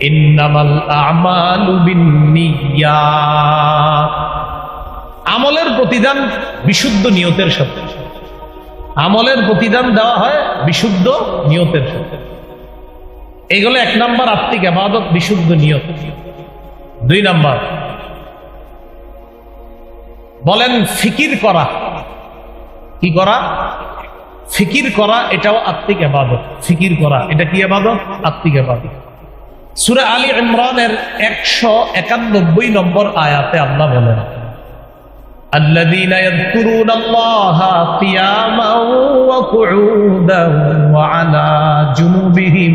ইন্নামাল আ'মালু বিন্নিয়াত, আমলের প্রতিদান বিশুদ্ধ নিয়তের সাথে। আমলের প্রতিদান দেওয়া হয় বিশুদ্ধ নিয়তের সাথে। এগুলো 1 নাম্বার আত্মিক ইবাদত, বিশুদ্ধ নিয়ত। 2 নাম্বার বলেন ফিকির করা। কি করা? ফিকির করা, এটাও আত্মিক ইবাদত। ফিকির করা এটা কি ইবাদত? আত্মিক ইবাদত। সূরা আলী ইমরানের 191 নম্বর আয়াতে আল্লাহ বলেন, আল্লাযীনা ইয়াযকুরুনাল্লাহা কিয়ামান ওয়া কুউদান ওয়া আলা জুনুবিহিম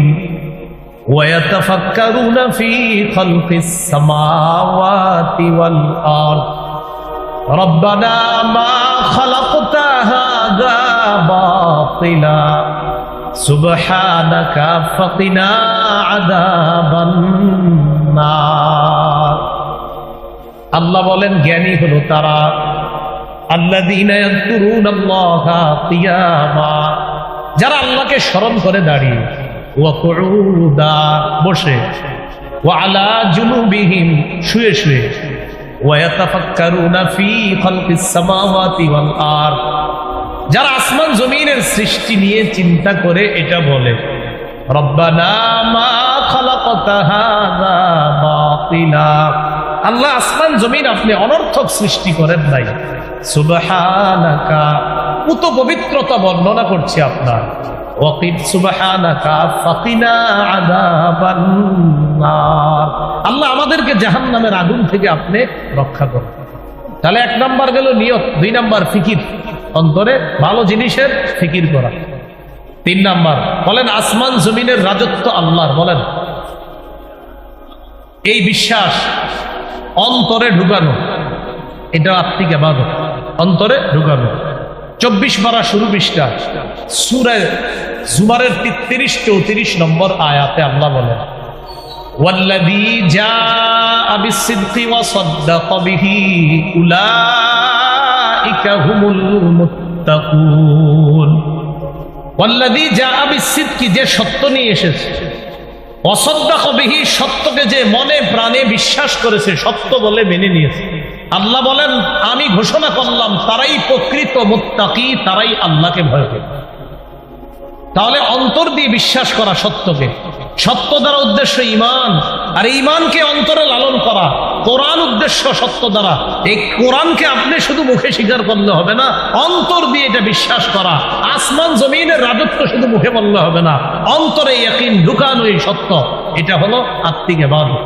ওয়া ইয়াতাফাক্কারুনা ফি খালকিস সামাওয়াতি ওয়াল আরদ রব্বানা মা খালাকতা হাযা বাতিলা সুবহানাকা ফাকিনা আযাবান নার। আল্লাহ বলেন জ্ঞানী হলো তারা, আল্লাযীনা ইয়াযকুরুনাল্লাহা কিয়ামা, যারা আল্লাহকে স্মরণ করে দাঁড়িয়ে, ওয়া কুউদা বসে, ওয়া আলা জুনুবিহিম শুয়ে শুয়ে, ওয়া ইয়াতাফাক্কারুনা ফি খালকিস সামাওয়াতি ওয়াল আরদ, যারা আসমান জমিনের সৃষ্টি নিয়ে চিন্তা করে এটা বলে, রব্বানা মা খালাকতা হাযা বাতিলা, আল্লাহ আসমান জমিন আপনি অনর্থক সৃষ্টি করেন নাই। সুবহানাকা, পুত পবিত্রতা বর্ণনা করছি আপনার। ওয়াকিব সুবহানাকা ফাকিনা আযাবান নার, আল্লাহ আমাদেরকে জাহান্নামের আগুন থেকে আপনি রক্ষা করুন। তাহলে 1 নাম্বার গেল নিয়ত, 2 নাম্বার ফিকির, অন্তরে ভালো জিনিসের ফিকির করা। 3 নাম্বার বলেন আসমান জমিনের রাজত্ব আল্লাহর, বলেন এই বিশ্বাস অন্তরে ঢুকানো, এটা আত্মিক ইবাদত, অন্তরে ঢুকানো। 24 পারা শুরু পৃষ্ঠা সূরা জুমারের 33-34 নম্বর আয়াতে আল্লাহ বলেন, ওয়াল্লাযী জাআ বিস-সিদকি ওয়া সাদ্দাকা বিহি উলাইকা হুমুল মুত্তাকুন। ওয়াল্লাযী জাআ বিস-সিদকি, যে সত্য নিয়ে এসেছে, ওয়া সাদ্দাকা বিহি, সত্যকে যে মনে প্রাণে বিশ্বাস করেছে, সত্য বলে মেনে নিয়েছে। আল্লাহ বলেন আমি ঘোষণা করলাম তারাই প্রকৃত মুত্তাকি, তারাই আল্লাহকে ভয় করে। তাহলে অন্তর দিয়ে বিশ্বাস করা সত্যকে, সত্য দ্বারা উদ্দেশ্য ঈমান, আর ঈমানকে অন্তরে লালন করা। কোরআন উদ্দেশ্য সত্য দ্বারা, এই কোরআনকে আপনি শুধু মুখে স্বীকার করলে হবে না, অন্তর দিয়ে এটা বিশ্বাস করা। আসমান জমিনের রাজত্ব শুধু মুখে বললে হবে না, অন্তরে ইয়াকিন ঢুকানো এই সত্য, এটা হলো আত্মিক ইবাদত।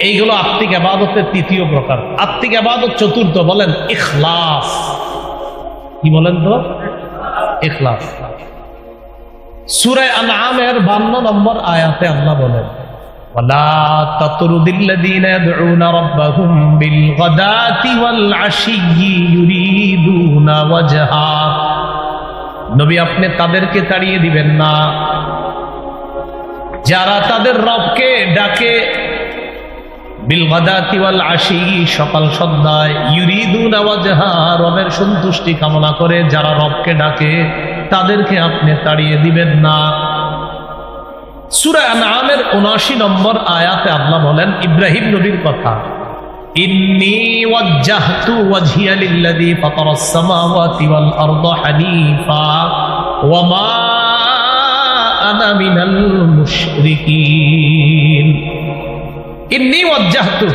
এইগুলো আত্মিক ইবাদতের 3য় প্রকার। আত্মিক ইবাদত 4th, বলেন ইখলাস। কি বলেন তো? ইখলাস। সূরা আনআমের 52 নম্বর আয়াতে আল্লাহ বলেন, ওয়ালা তাতরুদিল্লাযীনা ইয়াদউনা রাব্বাহুম বিল গাদাতি ওয়াল আশিয়্যি ইউরিদুনা ওয়াজহা, নবী আপনি তাদেরকে তাড়িয়ে দিবেন না যারা তাদের রবকে ডাকে, বিল গাদাতি ওয়াল আশি, সকাল সন্ধ্যায়, ইউরিদুনা ওয়াজহা, রবের সন্তুষ্টি কামনা করে যারা রবকে ডাকে তাদেরকে আপনি তাড়িয়ে দিবেন না। সূরা আনআমের ৭৯ নম্বর আয়াতে আল্লাহ বলেন ইব্রাহিম নবীর কথা, ইন্নী ওয়াজ্জাহতু ওয়াজহিয়া লিল্লাযী ফাতারাস সামাওয়াতি ওয়াল আরদা হানিফা ওয়া মা আনা মিনাল মুশরিকিন। ইন্নী ওয়াজ্জাহতু,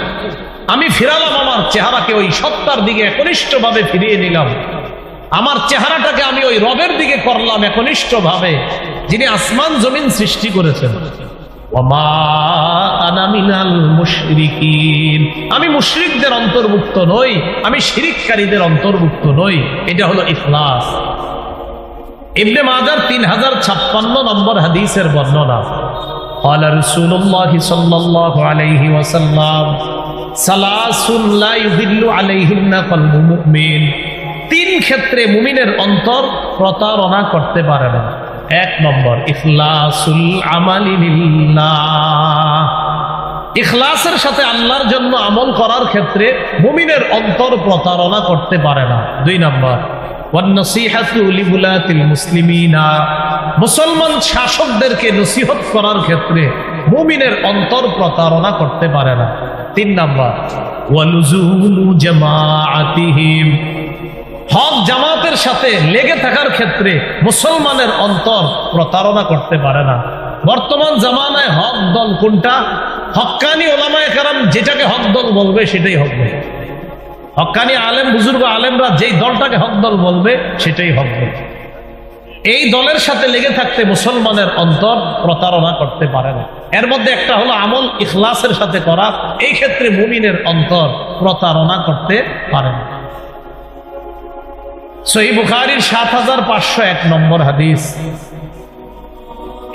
আমি ফিরালাম আমার চেহারাকে ওই সত্তার দিকে, একনিষ্ঠভাবে ফিরিয়ে নিলাম আমার চেহারাটাকে, আমি ওই রবের দিকে করলাম একনিষ্ঠভাবে, যিনি আসমান জমিন সৃষ্টি করেছেন। ওয়া মা আনা মিনাল মুশরিকিন, আমি মুশরিকদের অন্তর্ভুক্ত নই, আমি শিরিককারীদের অন্তর্ভুক্ত নই। এটা হলো ইখলাস। ইবনে মাজার 3056 নম্বর হাদিসের বর্ণনা, قال رسول الله صلى الله عليه وسلم ثلاث لا يضل عليهن قلب مؤمن, 3 ক্ষেত্রে মুমিনের অন্তর প্রতারণা করতে পারে না। 1 নম্বর ইখলাসুল আমালি লিল্লাহ, ইখলাসের সাথে আল্লাহর জন্য আমল করার ক্ষেত্রে মুমিনের অন্তর প্রতারণা করতে পারে না। 2 নম্বর ওয়ান নসিহাতু লিবুলাতিল মুসলিমিনা, মুসলমান শাসকদেরকে নসিহত করার ক্ষেত্রে মুমিনের অন্তর প্রতারণা করতে পারে না। 3 নম্বর ওয়ালুজুমু জামাআতিহিম, হক জামাতের সাথে লেগে থাকার ক্ষেত্রে মুসলমানের অন্তর প্রতারণা করতে পারে না। বর্তমান জামানায় হক দল কোনটা? হক্কানি ওলামায়ে কেরাম যেটাকে হক দল বলবে সেটাই হক দল। হক্কানি আলেম বুজুর্গ আলেমরা যেই দলটাকে হক দল বলবে সেটাই হক দল। এই দলের সাথে লেগে থাকতে মুসলমানের অন্তর প্রতারণা করতে পারে না। এর মধ্যে একটা হলো আমল ইখলাসের সাথে করা, এই ক্ষেত্রে মুমিনের অন্তর প্রতারণা করতে পারে না। সহিহ বুখারীর ৭৫০১ নম্বর হাদিস,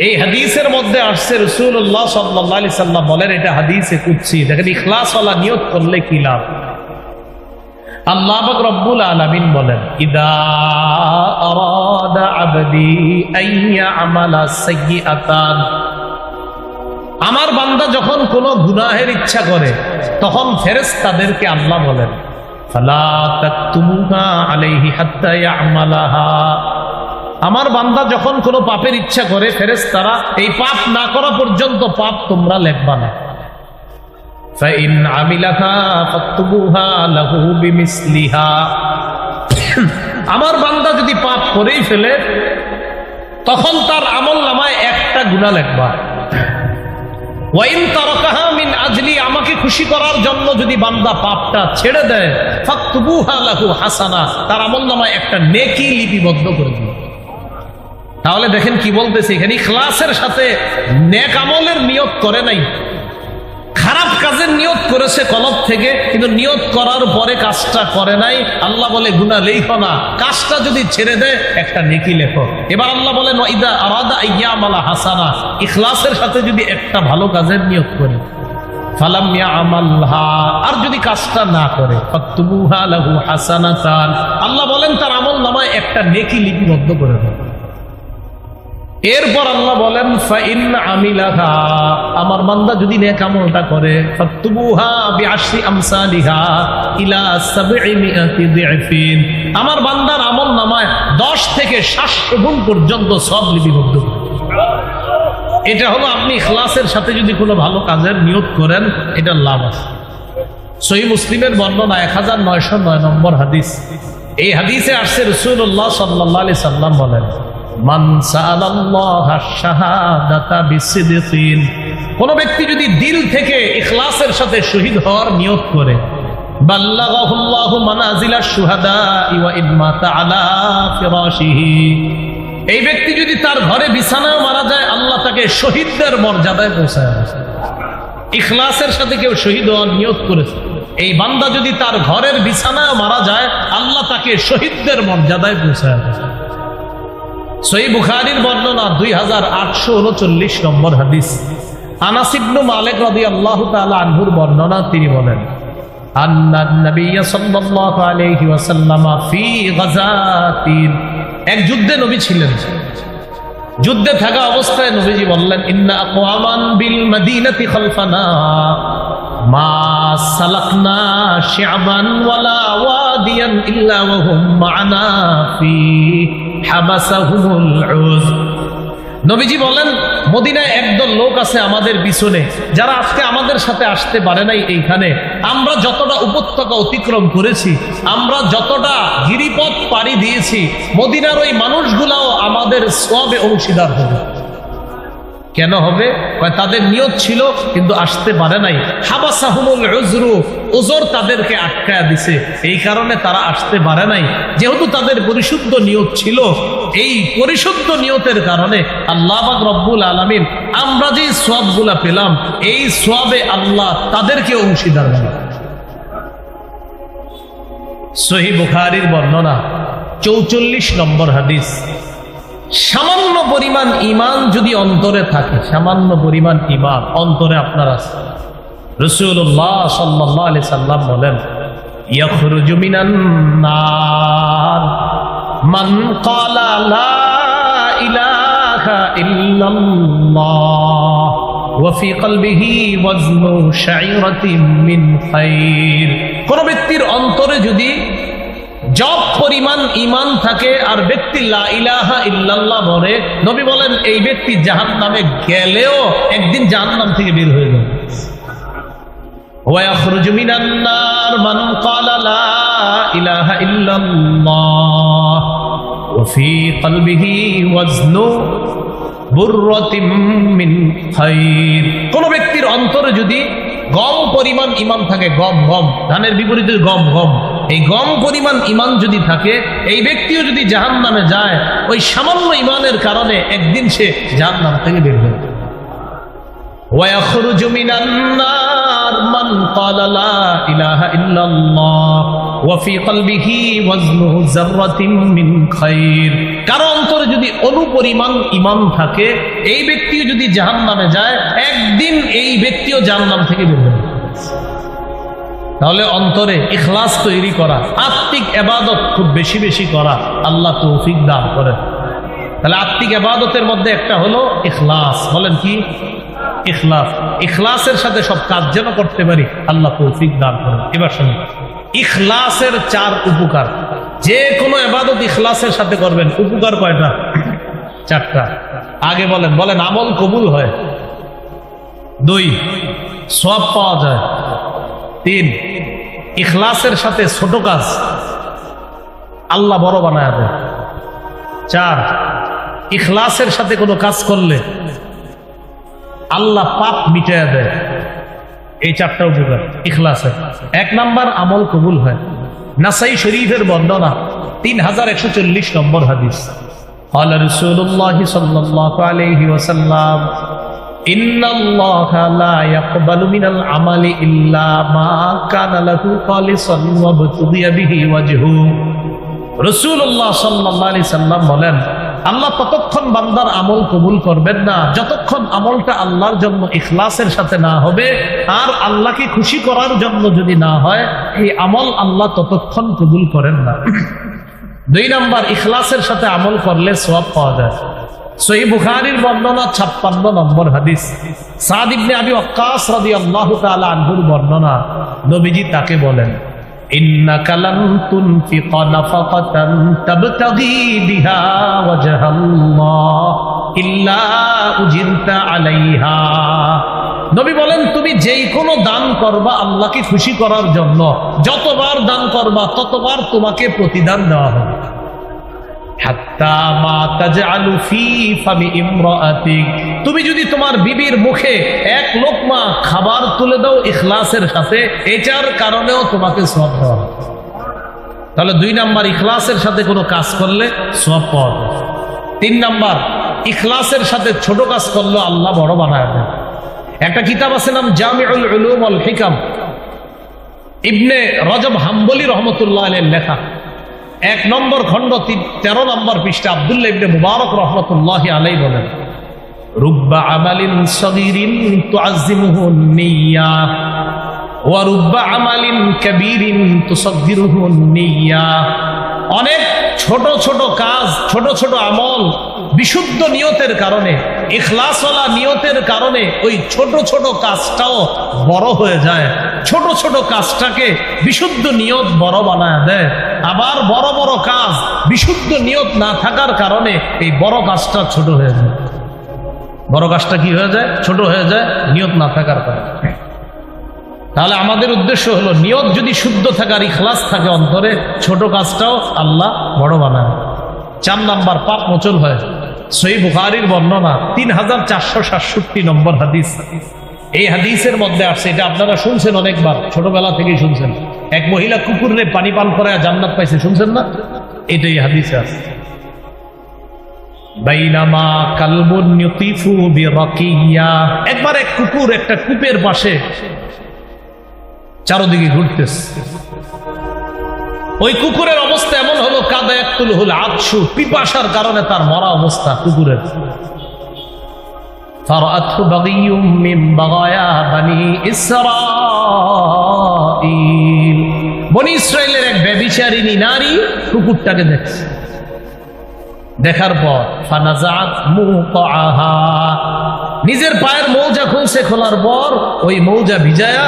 এই হাদিসের মধ্যে আসছে রাসূলুল্লাহ সাল্লাল্লাহু আলাইহি সাল্লাম বলেন, এটা হাদিসে কুদসি। দেখেন ইখলাসওয়ালা নিয়ত করলে কি লাভ। আল্লাহ পাক রব্বুল আলামিন বলেন, ইদা আরাদা আবদি আইয়া আমালা সাইয়্যাতান, আমার বান্দা যখন কোনো গুনাহের ইচ্ছা করে তখন ফেরেশতাদেরকে আল্লাহ বলেন, ফালা তাকতুমুহা আলাইহি হাত্তা ইয়ামালাহা, আমার বান্দা যখন কোনো পাপের ইচ্ছা করে ফেরেশতারা এই পাপ না করা পর্যন্ত পাপ তোমরা লিখবা না। ফাইন আমিলাহা ফাকতুবুহা লাহু বিমিসলিহা, আমার বান্দা যদি পাপ করেই ফেলে তখন তার আমল নামায় একটা গুনাহ লিখবা। ওয়াইন তারাকাহা মিন আজলি, আমাকে খুশি করার জন্য যদি বান্দা পাপটা ছেড়ে দেয়, ফাকতুবুহা লাহু হাসানা, তার আমল নামায় একটা নেকি লিপিবদ্ধ করে দিন। তাহলে দেখেন কি বলতেছে এখানে, ইখলাসের সাথে নেক আমলের নিয়ত করে নাই, খারাপ কাজের নিয়ত করেছে কলব থেকে, কিন্তু নিয়ত করার পরে কাজটা করে নাই। আল্লাহ বলে গুনাহ লেখো না, কাজটা যদি ছেড়ে দেয় একটা নেকি লেখো। এবার আল্লাহ বলেন ওয়াইদা আরাদা আইয়ামালা হাসানা, ইখলাসের সাথে যদি একটা ভালো কাজের নিয়ত করে, ফালাম ইয়ামালহা, আর যদি কাজটা না করে, ফাকতুবুহা লাহু হাসানাতান, আল্লাহ বলেন তার আমল নামায় একটা নেকি লিপিবদ্ধ করে দেন। এরপর আল্লাহ বলেন ফাইন আমিলাহা, আমার বান্দা যদি নেক আমলটা করে, ফাকতুবুহা বিআশরি আমসালিহা ইলা 700 দিফিন, আমার বান্দার আমল নামায় 10 থেকে 700 গুণ পর্যন্ত সব লিপিবদ্ধ করে। এটা হলো আপনি ইখলাসের সাথে যদি কোনো ভালো কাজের নিয়ত করেন, এটার লাভ আছে। সহিহ মুসলিমের বর্ণনা 1909 নম্বর হাদিস। এই হাদিসে আসছে রাসূলুল্লাহ সাল্লাল্লাহু আলাইহি সাল্লাম বলেন, মান সাআলাল্লাহা শাহাদাতা বিসিদকিন, কোন ব্যক্তি যদি দিল থেকে ইখলাসের সাথে শহীদ হওয়ার নিয়ত করে, বাল্লাগাহুল্লাহু মানাজিলাশ শুহাদা ওয়া ইন মাতা আলা ফিরাশিহি, এই ব্যক্তি যদি তার ঘরে বিছানায় মারা যায়, আল্লাহ তাকে শহীদদের মর্যাদায় পৌঁছায় দেয়। ইখলাসের সাথে কেউ শহীদ হওয়ার নিয়ত করেছে, এই বান্দা যদি তার ঘরের বিছানায় মারা যায়, আল্লাহ তাকে শহীদদের মর্যাদায় পৌঁছায় দেয়। সহিহ বুখারীর বর্ণনা 2839 নম্বর হাদিস। আনাস ইবনে মালিক রাদিয়াল্লাহু তাআলা আনহুর বর্ণনা, তিনি বলেন, আন্নান নবিয়্য সাল্লাল্লাহু আলাইহি ওয়াসাল্লাম ফি গাযাতিন, এক যুদ্ধে নবী ছিলেন। যুদ্ধে থাকা অবস্থায় নবীজি বললেন, ইন্না আকওয়ামান বিল মদিনাতি খালফানা মা সালাকনা শি'বান ওয়ালা ওয়াদিয়ান ইল্লা ওয়া হুম মা'না ফি হাবাসাহুমুল উযর। নবীজি বলেন, মদিনায় একদল লোক আছে আমাদের পিছনে, যারা আজকে আমাদের সাথে আসতে পারে নাই। এইখানে আমরা যতটা উপত্যকা অতিক্রম করেছি, আমরা যতটা গিরিপথ পাড়ি দিয়েছি, মদিনার ওই মানুষগুলাও আমাদের সওয়াবে অংশীদার হবে। কেন হবে? তাদের নিয়ত ছিল কিন্তু আসতে পারে নাই। হাবাসাহুমুল উযরু, উযর তাদেরকে আটকায়া দিছে, এই কারণে তারা আসতে পারে নাই। যেহেতু তাদের পরিশুদ্ধ নিয়ত ছিল, এই পরিশুদ্ধ নিয়তের কারণে আল্লাহ পাক রব্বুল আলামিন আমরা যে সওয়াবগুলা পেলাম, এই সওয়াবে আল্লাহ তাদেরকে অংশীদার বানায়। সহিহ বুখারীর বর্ণনা 44 নম্বর হাদিস। সামান্য পরিমাণ ঈমান যদি অন্তরে থাকে, সামান্য পরিমাণ ঈমান অন্তরে আপনার আছে, রাসূলুল্লাহ সাল্লাল্লাহু আলাইহি সাল্লাম বলেন, ইয়াখরুজু মিনান নার মান ক্বালা লা ইলাহা ইল্লাল্লাহ ওয়া ফি কলবিহি ওয়াজনু শাইরাতিন মিন খায়র। কোন ব্যক্তির অন্তরে যদি যত পরিমাণ ঈমান থাকে আর ব্যক্তি লা ইলাহা ইল্লাল্লাহ বলে, নবী বলেন এই ব্যক্তি জাহান্নামে গেলেও একদিন জাহান্নাম থেকে বের হয়ে যাবে। ওয়া ইয়াখরুজু মিনান নার মান ক্বালা লা ইলাহা ইল্লাল্লাহ ওয়া ফি কলবিহি ওয়াজনু বুররাতিন মিন খায়র। কোন ব্যক্তির অন্তরে যদি গম পরিমাণ ঈমান থাকে, গম ধানের বিপরীতে গম, এই গম পরিমাণ ঈমান যদি থাকে, এই ব্যক্তিও যদি জাহান্নামে যায়, ওই সামান্য ঈমানের কারণে একদিন সে জাহান্নাম থেকে বের হবে। ওয়া ইয়াখরুজু মিনান নার মান ক্বালা লা ইলাহা ইল্লাল্লাহ ওয়া ফি কলবিহি ওয়াজনু যাররাতিন মিন খায়র। কারো অন্তরে যদি অনুপরিমাণ ঈমান থাকে, এই ব্যক্তিও যদি জাহান্নামে যায়, একদিন এই ব্যক্তিও জাহান্নাম থেকে বের হবে। তাহলে অন্তরে ইখলাস তৈরি করা, আত্মিক ইবাদত খুব বেশি বেশি করা, আল্লাহ তৌফিক দান করেন। তাহলে আত্মিক ইবাদতের মধ্যে একটা হলো ইখলাস। বলেন কি? ইখলাস। ইখলাসের সাথে সব কাজ যেন করতে পারি, আল্লাহ তৌফিক দান করেন। এবার শুনুন, ইখলাসের 4 উপকার। যে কোনো ইবাদত ইখলাসের সাথে করবেন, উপকার কয়টা? 4টা। আগে বলেন আমল কবুল হয়। 2, সওয়াব পাওয়া যায়। 3, ইখলাসের সাথে ছোট কাজ আল্লাহ বড় বানায় দেয়। 4, ইখলাসের সাথে কোনো কাজ করলে আল্লাহ পাপ মিটাইয়া দেয়। এই 4টা উপকার ইখলাসের। 1 নাম্বার, আমল কবুল হয়। নাসাই শরীফের বর্ণনা 3140 নম্বর হাদিস। قال رسول الله صلى الله عليه وسلم إن الله لا يقبل من العمل إلا ما كان له خالصا وابتغي به وجهه। রাসূলুল্লাহ সাল্লাল্লাহু আলাইহি সাল্লাম বলেন, আল্লাহ ততক্ষণ বান্দার আমল কবুল করবেন না যতক্ষণ আমলটা আল্লাহর জন্য ইখলাসের সাথে না হবে। আর আল্লাহকে খুশি করার জন্য যদি না হয়, এই আমল আল্লাহ ততক্ষণ কবুল করেন না। 2 নাম্বার, ইখলাসের সাথে আমল করলে সওয়াব পাওয়া যায়। সহিহ বুখারীর বর্ণনা 56 নম্বর হাদিস। সাদ ইবনে আবি ওয়াক্কাস রাদিয়াল্লাহু তাআলা আনহুর বর্ণনা, নবীজি তাকে বলেন, ইন্নাকা লান তুনফিকা নাফাকাতান তাবতাগী বিহা ওয়াজহাল্লাহ ইল্লা উজিরতা আলাইহা। নবী বলেন, তুমি যেই কোনো দান করবা আল্লাহকে খুশি করার জন্য, যতবার দান করবা ততবার তোমাকে প্রতিদান দেওয়া হবে। হাত্তা মা তাজআলু ফি ফামি ইমরাআতিক, তুমি যদি তোমার বিবির মুখে 1 লোকমা খাবার তুলে দাও ইখলাসের সাথে, এটার কারণেও তোমাকে সওয়াব দেওয়া হবে। তাহলে 2 নাম্বার, ইখলাসের সাথে কোনো কাজ করলে সওয়াব পাওয়া যায়। 3 নাম্বার, ইখলাসের সাথে ছোট কাজ করলে আল্লাহ বড় বানায় দেয়। একটা কিতাব আছে নাম জামিউল উলুম ওয়াল হিকাম, ইবনে রজব হাম্বলি রহমতুল্লাহ আলাইহির লেখা। 1 নম্বর খণ্ড 13 নম্বর পৃষ্ঠা আব্দুল্লাহ ইবনে মুবারক রহমতুল্লাহি আলাইহি বলেন, রুব্বা আমালিন সগীরিন তুআজ্জিমুহু নিয়্যা ওয়া রুব্বা আমালিন কাবীরিন তুসাগগিরুহু নিয়্যা। অনেক ছোট ছোট কাজ, ছোট ছোট আমল বিশুদ্ধ নিয়তের কারণে, ইখলাসওয়ালা নিয়তের কারণে ওই ছোট ছোট কাজটাও বড় হয়ে যায়। ছোট ছোট কাজটাকে বিশুদ্ধ নিয়ত বড় বানায় দেয়। আবার বড় বড় কাজ বিশুদ্ধ নিয়ত না থাকার কারণে এই বড় কাজটা ছোট হয়ে যায়। বড় কাজটা কি হয়ে যায়? ছোট হয়ে যায়, নিয়ত না থাকার কারণে। তাহলে আমাদের উদ্দেশ্য হলো, নিয়ত যদি শুদ্ধ থাকার ইখলাস থাকে অন্তরে, ছোট কাজটাও আল্লাহ বড় বানায়। 4 নাম্বার, পাপ মোচন হয়। সহিহ বুখারীর বর্ণনা 3467 নম্বর হাদিস। এই হাদিসের মধ্যে আসছে, এটা আপনারা শুনছেন অনেকবার, ছোটবেলা থেকেই শুনছেন। এক মহিলা কুকুরে পানি পান করে জান্নাত পাইছে, শুনছেন না? এটাই হাদিসে আছে। বাইনামা কালবুন ইউতিফু বিরাকিয়া, একবার এক কুকুর একটা কূপের পাশে চারদিকে ঘুরতেছে। ওই কুকুরের অবস্থা এমন হলো, কাদায়াতুল হুল আতশু, পিপাসার কারণে তার মরা অবস্থা কুকুরের। ফারাআতহু বাগিয়ুম মিন বাগায়া বনি ইসরাঈল, বনি ইসরাইলের এক ব্যভিচারিণী নারী কুকুরটাকে দেখছে। দেখার পর ফানাজাত মুতাআহা, নিজের পায়ের মৌজা খুলছে, খোলার পর ওই মৌজা ভিজায়া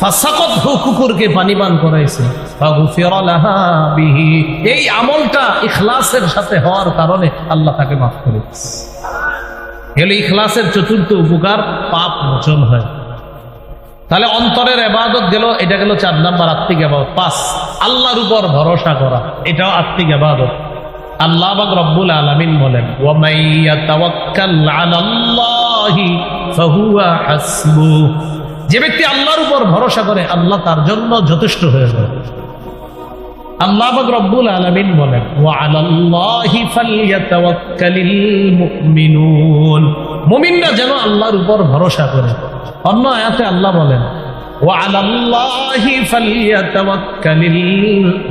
ফাসাকাতহু, কুকুরকে পানি পান করাইছে। ফাগুফিরা লাহা বিহি, এই আমলটা ইখলাসের সাথে হওয়ার কারণে আল্লাহ তাকে মাফ করে দিয়েছে। এগুলো ইখলাসের 4র্থ উপকার, পাপ মোচন হয়। তাহলে অন্তরের ইবাদত গেল, এটা গেল 4 নাম্বার আত্মিক ইবাদত। 5, আল্লাহর উপর ভরসা করা, এটাও আত্মিক ইবাদত। আল্লাহ পাক রব্বুল আলামিন বলেন, ওয়া মাইয়াতাওয়াক্কাল আলাল্লাহি ফাহুয়া হাসবুহ, যে ব্যক্তি আল্লাহর উপর ভরসা করে আল্লাহ তার জন্য যথেষ্ট হয়ে যায়। আল্লাহ পাক রব্বুল আলামিন বলেন, ওয়া আলাল্লাহি ফালইয়াতাওয়াক্কালিল মুমিনুন, মুমিনরা যেন আল্লাহর উপর ভরসা করে। অন্য আয়াতে আল্লাহ বলেন, ওয়া আলাল্লাহি ফালইয়াতাওয়াক্কালিল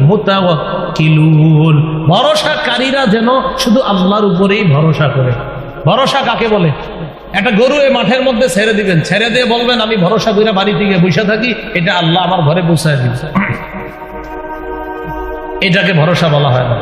মুতাওয়াক্কিলুন, ভরসাকারীরা যেন শুধু আল্লাহর উপরেই ভরসা করে। ভরসা কাকে বলে? একটা গরু এই মাঠের মধ্যে ছেড়ে দিবেন, ছেড়ে দিয়ে বলবেন আমি ভরসা করে বাড়িতে গিয়ে বসে থাকি, এটা আল্লাহ আমার ঘরে পৌঁছায় দিচ্ছে, এটাকে ভরসা বলা হয় না।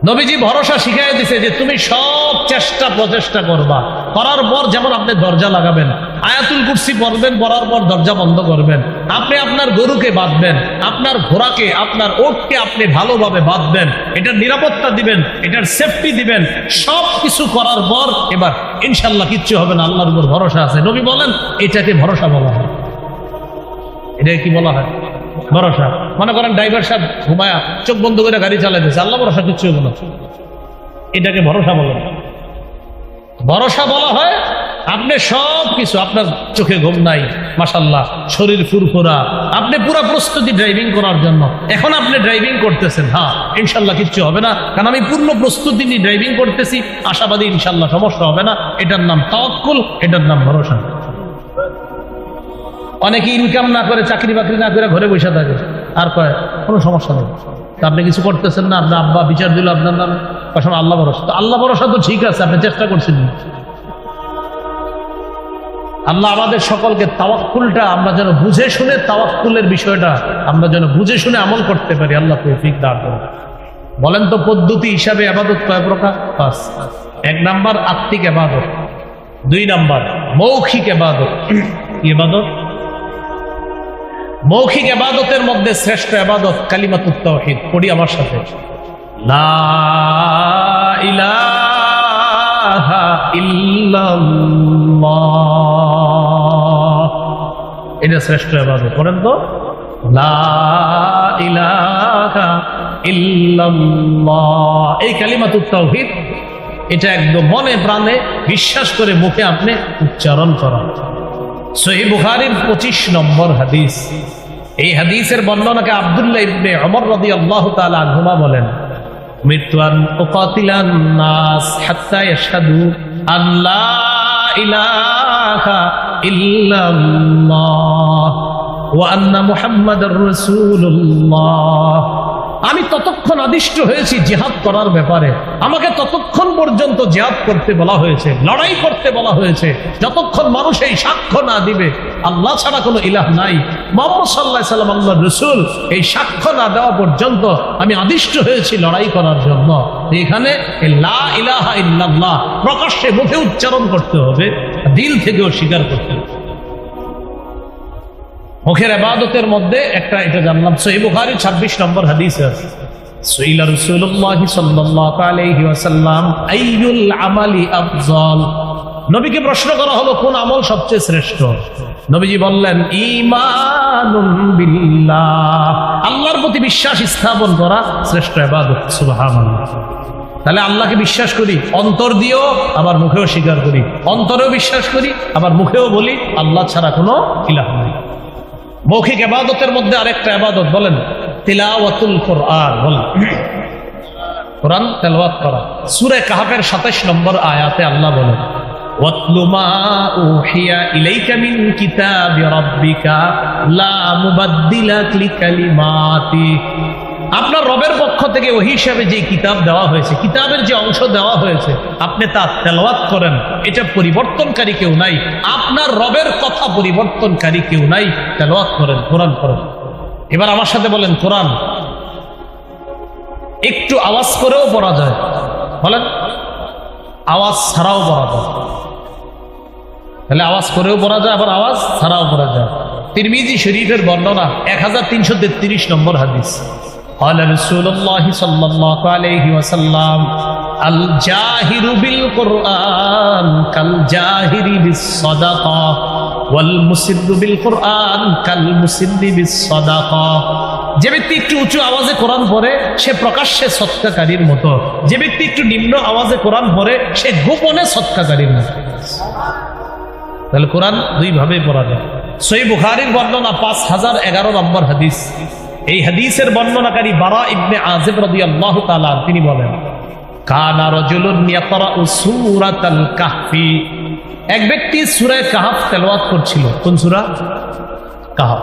নবীজি ভরসা শিখাই দিছে যে তুমি সব চেষ্টা প্রচেষ্টা করবা, করার পর যেমন আপনি দরজা লাগাবেন, আয়াতুল কুরসি পড়বেন, পড়ার পর দরজা বন্ধ করবেন। আপনি আপনার গরুকে বাঁধবেন, আপনার ঘোড়াকে, আপনার ওটকে আপনি ভালোভাবে বাঁধবেন, এটার নিরাপত্তা দিবেন, এটার সেফটি দিবেন। সব কিছু করার পর এবার ইনশাল্লাহ কিচ্ছু হবে না, আল্লাহর উপর ভরসা আছে। নবী বলেন এটাকে ভরসা বলা হয়। এটা কি বলা হয়? ভরসা। মনে করেন ড্রাইভার সাহেব ঘুমায়া চোখ বন্ধ করে গাড়ি চালাইতেছে, আল্লাহ ভরসা কিচ্ছু হইব না, এটাকে ভরসা বলে না। ভরসা বলা হয় আপনি সব কিছু, আপনার চোখে ঘুম নাই, মাশাআল্লাহ শরীর ফুরফুরা, আপনি পুরা প্রস্তুতি ড্রাইভিং করার জন্য, এখন আপনি ড্রাইভিং করতেছেন, হ্যাঁ ইনশাল্লাহ কিচ্ছু হবে না, কারণ আমি পূর্ণ প্রস্তুতি নিয়ে ড্রাইভিং করতেছি, আশাবাদী ইনশাল্লাহ সমস্যা হবে না। এটার নাম তাওয়াক্কুল, এটার নাম ভরসা। অনেকে ইনকাম না করে, চাকরি বাকরি না করে ঘরে বসে থাকে, আর কয় কোনো সমস্যা নেই, তা আপনি কিছু করতেছেন না, আপনার আব্বা বিচার দিল আপনার নাম, কখন আল্লাহ ভরসা। তো আল্লাহ ভরসা তো ঠিক আছে, আপনি চেষ্টা করছেন। আল্লাহ আমাদের সকলকে তাওয়াক্কুলটা আমরা যেন বুঝে শুনে, তাওয়াক্কুলের বিষয়টা আমরা যেন বুঝে শুনে আমল করতে পারি, আল্লাহ তৌফিক দান করুন। বলেন তো পদ্ধতি হিসাবে ইবাদত কয় প্রকার? 5। 1 নাম্বার আত্মিক ইবাদত, 2 নাম্বার মৌখিক ইবাদত। ইবাদত মৌখিক ইবাদতের মধ্যে শ্রেষ্ঠ ইবাদত কালিমাতুত তাওহীদ। পড়ি আমার সাথে, লা ইলাহা ইল্লাল্লাহ, এটা শ্রেষ্ঠ ইবাদত। বলেন তো, লা ইলাহা ইল্লাল্লাহ, এই কালিমাতুত তাওহীদ, এটা একদম মনে প্রাণে বিশ্বাস করে মুখে আপনি উচ্চারণ করা। সহিহ বুখারীর 25 নম্বর হাদিস। এই হাদিসের বর্ণনাকে আব্দুল্লাহ ইবনে ওমর রাদিয়াল্লাহু তাআলা আনহুমা বলেন, উমিরতু আন উকাতিলান নাস হাত্তা ইয়াশহাদু আন লা ইলাহা ইল্লাল্লাহ ওয়া আন্না মুহাম্মাদার রাসূলুল্লাহ। আমি ততক্ষণ আদিষ্ট হয়েছি জিহাদ করার ব্যাপারে, আমাকে ততক্ষণ পর্যন্ত জিহাদ করতে বলা হয়েছে, লড়াই করতে বলা হয়েছে, যতক্ষণ মানুষ এই সাক্ষ্য না দিবে আল্লাহ ছাড়া কোনো ইলাহ নাই, মুহাম্মদ সাল্লাল্লাহু আলাইহি সাল্লাম আল্লাহর রাসূল, এই সাক্ষ্য না দেওয়া পর্যন্ত আমি আদিষ্ট হয়েছি লড়াই করার জন্য। এখানে লা ইলাহা ইল্লাল্লাহ প্রকাশ্যে মুখে উচ্চারণ করতে হবে, দিল থেকেও স্বীকার করতে হবে। মুখের ইবাদতের মধ্যে একটা এটা জানলাম। সহিহ বুখারী 26 নম্বর হাদিস আছে, সুইলা রাসূলুল্লাহ সাল্লাল্লাহু আলাইহি ওয়াসাল্লাম আইয়ুল আমালি আফজাল। নবীকে প্রশ্ন করা হলো কোন আমল সবচেয়ে শ্রেষ্ঠ? নবীজি বললেন ঈমানুন বিল্লাহ, আল্লাহর প্রতি বিশ্বাস স্থাপন করা শ্রেষ্ঠ ইবাদত। সুবহানাল্লাহ। তাহলে আল্লাহকে বিশ্বাস করি অন্তর দিয়েও, আবার মুখেও স্বীকার করি, অন্তরেও বিশ্বাস করি, আবার মুখেও বলি আল্লাহ ছাড়া কোনো ইলাহ নেই। মৌখিক ইবাদতের মধ্যে আরেকটা ইবাদত বলেন তিলাওয়াতুল কোরআন। বলেন কোরআন তেলাওয়াত করা। সূরা কাহফের 27 নম্বর আয়াতে আল্লাহ বলেন, ওয়াতলু মা উহিয়া ইলাইকা মিন কিতাবি রাব্বিকা লা মুবাদদিলা লিকালিমাতি। আপনার রবের পক্ষ থেকে ওহী হিসাবে যে কিতাব দেওয়া হয়েছে, কিতাবের যে অংশ দেওয়া হয়েছে, আপনি তা তেলাওয়াত করেন। এটা পরিবর্তনকারী কেউ নাই, আপনার রবের কথা পরিবর্তনকারী কেউ নাই, তেলাওয়াত করেন, কোরআন করেন। এবার আমার সাথে বলেন কোরআন একটু আওয়াজ করেও পড়া যায়, বলেন আওয়াজ ছাড়াও পড়া যায়। তাহলে আওয়াজ করেও পড়া যায়, আবার আওয়াজ ছাড়াও পড়া যায়। তিরমিজি শরীফের বর্ণনা 1333 নম্বর হাদিস। قال رسول الله صلى الله عليه وسلم الجاهر بالقرآن كالجاهر بالصدقة والمسر بالقرآن كالمسر بالصدقة। যে ব্যক্তি একটু উঁচু আওয়াজে কোরআন পড়ে সে প্রকাশ্যে সৎকারীর মতো, যে ব্যক্তি একটু নিম্ন আওয়াজে কোরআন পড়ে সে গোপনে সৎকারীর মতো। তাহলে কোরআন দুই ভাবে পড়া যায়। সহিহ বুখারীর বর্ণনা 5011 নম্বর হাদিস। এই হাদিসের বর্ণনাকারী বারা ইবনে আযিব রাদিয়াল্লাহু তাআলা তিনি বলেন, কানা রাজুলুন ইয়াকরাউ সূরাতাল কাহফি। এক ব্যক্তি সূরা কাহফ তেলাওয়াত করছিল। কোন সূরা? কাহফ।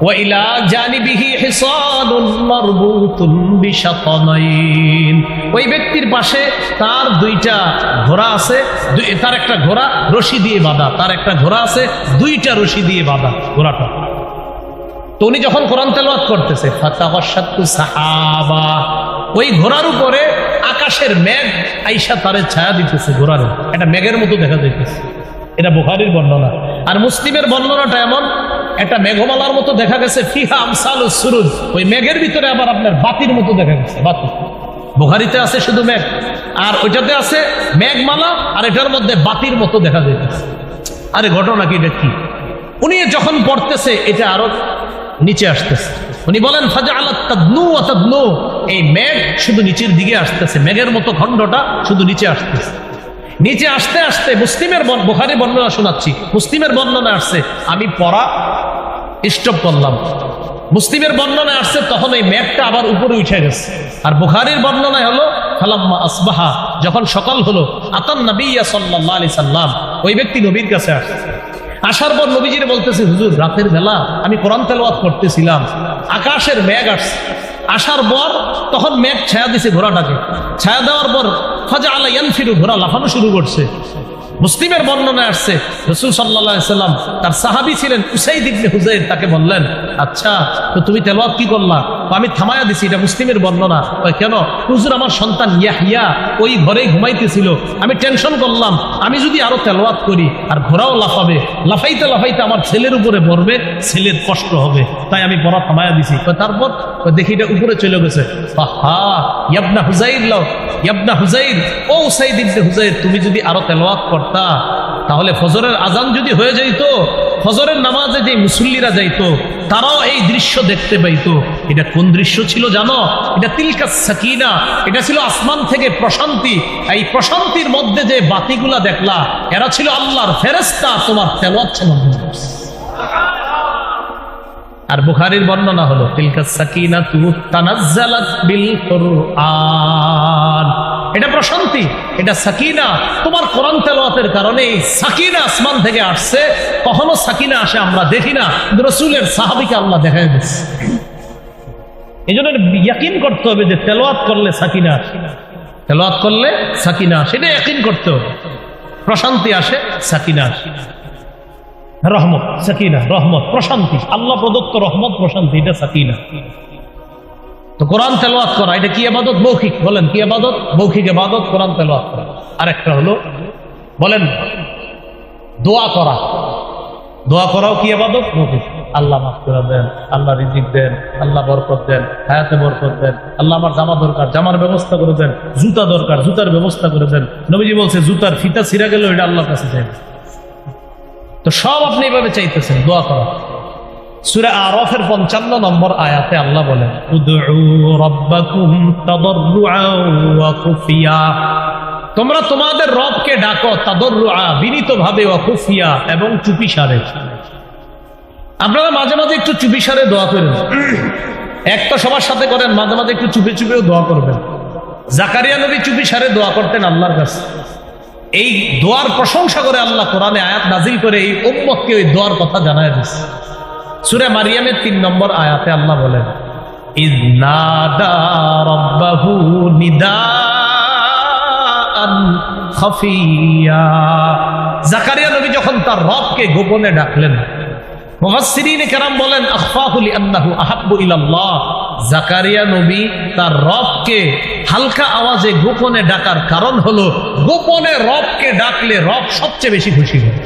ওয়া ইলা জানিবিহি হিসানুন মারবুতুন বিশাতানাইন। ওই ব্যক্তির পাশে তার দুইটা ঘোড়া আছে, তার একটা ঘোড়া রশি দিয়ে বাঁধা, তার একটা ঘোড়া আছে দুইটা রশি দিয়ে বাঁধা ঘোড়াটা। তো উনি যখন কোরআন তেলাওয়াত করতেছে, ফাতাওয়াশাতু সাহাবা, ওই ঘোড়ার উপরে আকাশের মেঘ আইসা তারে ছায়া দিতেছে, ঘোড়ার এটা মেঘের মতো দেখা যাইতেছে। এটা বুখারীর বর্ণনা। আর মুসলিমের বর্ণনাটা এমন, একটা মেঘমালার মতো দেখা গেছে, ফিহা আমসালুস সুরুজ, ওই মেঘের ভিতরে আবার আপনার বাতির মতো দেখা গেছে, বাতি। বুখারীতে আছে শুধু মেঘ, আর ওইটাতে আছে মেঘমালা, আর এটার মধ্যে বাতির মতো দেখা যাইতেছে। আরে ঘটনা কি, এটা কি? উনি যখন পড়তেছে এটা আরো নিচে আসতেছে। উনি বলেন ফাজআলাত তাদনু ওয়া তাদনু, এই মেঘ শুধু নিচের দিকে আসতেছে, মেঘের মতো খণ্ডটা শুধু নিচে আসতেছে। নিচে আসতে আসতে মুসলিমের বুখারী বর্ণনা শোনাচ্ছি, মুসলিমের বর্ণনা আসছে আমি পড়া স্টপ করলাম, মুসলিমের বর্ণনা আসছে তখন এই মেঘটা আবার উপরে উঠে গেছে। আর বুখারীর বর্ণনায় হলো ফালাম্মা আসবাহা, যখন সকাল হলো, আতান নবিয়্যা সাল্লাল্লাহু আলাইহি সাল্লাম, ওই ব্যক্তি নবীর কাছে আসছে। আসার পর নবীজির বলতেছে হুজুর রাতের বেলা আমি কোরআন তেলাওয়াত করতেছিলাম, আকাশের মেঘ আসছে, আসার পর তখন মেঘ ছায়া দিছে ঘোড়াটাকে, ছায়া দেওয়ার পর ফাজআলা ইয়ানফিরু, ঘোড়া লাফানো শুরু করছে। মুসলিমের বর্ণনায় আসছে রাসূল সাল্লাল্লাহু আলাইহি সাল্লাম তার সাহাবী ছিলেন উসাইদ ইবনে হুযাইর, তাকে বললেন আচ্ছা তো তুমি তেলাওয়াত কি করলা? আমি থামায়া দিছি, এটা মুসলিমের বর্ণনা। কেন? হুজুর আমার সন্তান ইয়াহইয়া ওই ঘরেই ঘুমাইতেছিল, আমি টেনশন করলাম আমি যদি আরো তেলাওয়াত করি আর ঘোড়াও লাফাবে, লাফাইতে লাফাইতে আমার ছেলের উপরে পড়বে, ছেলের কষ্ট হবে, তাই আমি পড়া থামায়া দিছি। তারপর দেখি এটা উপরে চলে গেছে। আহা ইবনে হুযাইর, লাও ইবনে হুযাইর, ও উসাইদ ইবনে হুযাইর, তুমি যদি আরো তেলাওয়াত করতা তাহলে ফজরের আজান যদি হয়ে যাইত, ফজরের নামাজে যে মুসল্লিরা যাইতো তারাও এই দৃশ্য দেখতে পাইতো। এটা কোন দৃশ্য ছিল জানো? এটা তিলকা সাকিনা, এটা ছিল আসমান থেকে প্রশান্তি। এই প্রশান্তির মধ্যে যে বাতিগুলা দেখলা এরা ছিল আল্লাহর ফেরেশতা, তোমার তেলাওয়াত শোনার। আর বুখারীর বর্ণনা হলো তিলকা সাকিনাতু তানাজ্জালাত বিল কুরআন, এটা প্রশান্তি, এটা সাকিনা, তোমার কোরআন তেলাওয়াতের কারণে সাকিনা আসমান থেকে আসছে। কখনো সাকিনা আসে আমরা দেখি না, রাসূলের সাহাবীকে আল্লাহ দেখায় দিয়েছে। এই জন্য ইয়াকিন করতে হবে যে তেলাওয়াত করলে সাকিনা আসে, তেলাওয়াত করলে সাকিনা আসে, এটা ইয়াকিন করতে হবে। প্রশান্তি আসে, সাকিনা আসে, রহমত, সাকিনা, রহমত, প্রশান্তি, আল্লাহ প্রদত্ত রহমত, প্রশান্তি, এটা সাকিনা। তো কোরআন তেলাওয়াত করা এটা কি ইবাদত? মৌখিক, বলেন কি ইবাদত? মৌখিক ইবাদত কোরআন তেলাওয়াত করা। আরেকটা হলো বলেন দোয়া করা, দোয়া করাও কি ইবাদত? মৌখিক। আল্লাহ মাফ করে দেন, আল্লাহ রিজিক দেন, আল্লাহ বরকত দেন, হায়াতে বরকত দেন, আল্লাহ আমার জামা দরকার, জামার ব্যবস্থা করে দেন, জুতা দরকার, জুতার ব্যবস্থা করে দেন। নবীজি বলছে জুতার ফিতা ছিঁড়া গেল এটা আল্লাহর কাছে চাইবে। তো সব আপনি এভাবে চাইতেছেন দোয়া করা। সূরা আরাফের 55 নম্বর আয়াতে আল্লাহ বলেন উদউ রাব্বাকুম তাদাররুআন ওয়া খুফিয়া, তোমরা তোমাদের রবকে ডাকো তাদাররুআ, বিনীতভাবে, ওয়া খুফিয়া, এবং চুপিসারে। আপনারা মাঝে মাঝে একটু চুপিসারে দোয়া করেন, এক তো সবার সাথে করেন, মাঝে মাঝে একটু চুপে চুপেও দোয়া করবেন। জাকারিয়া নবী চুপিসারে দোয়া করতেন আল্লাহর কাছে। এই দোয়ার প্রশংসা করে আল্লাহ কোরআনে আয়াত নাজিল করে এই উম্মতকে ওই দোয়ার কথা জানায় দিচ্ছে। সূরা মারিয়ামের 3 নম্বর আয়াতে আল্লাহ বলেন ইয নাদা রাব্বাহু নিদাআন খাফিয়া, জাকারিয়া নবী যখন তার রবকে গোপনে ডাকলেন, মুফাসসিরিনে কেরাম বলেন আখফাহু লিআন্নাহু আহাব্বু ইলাল্লাহ, জাকারিয়া নবী তার রবকে হালকা আওয়াজে গোপনে ডাকার কারণ হলো গোপনে রবকে ডাকলে রব সবচেয়ে বেশি খুশি হয়।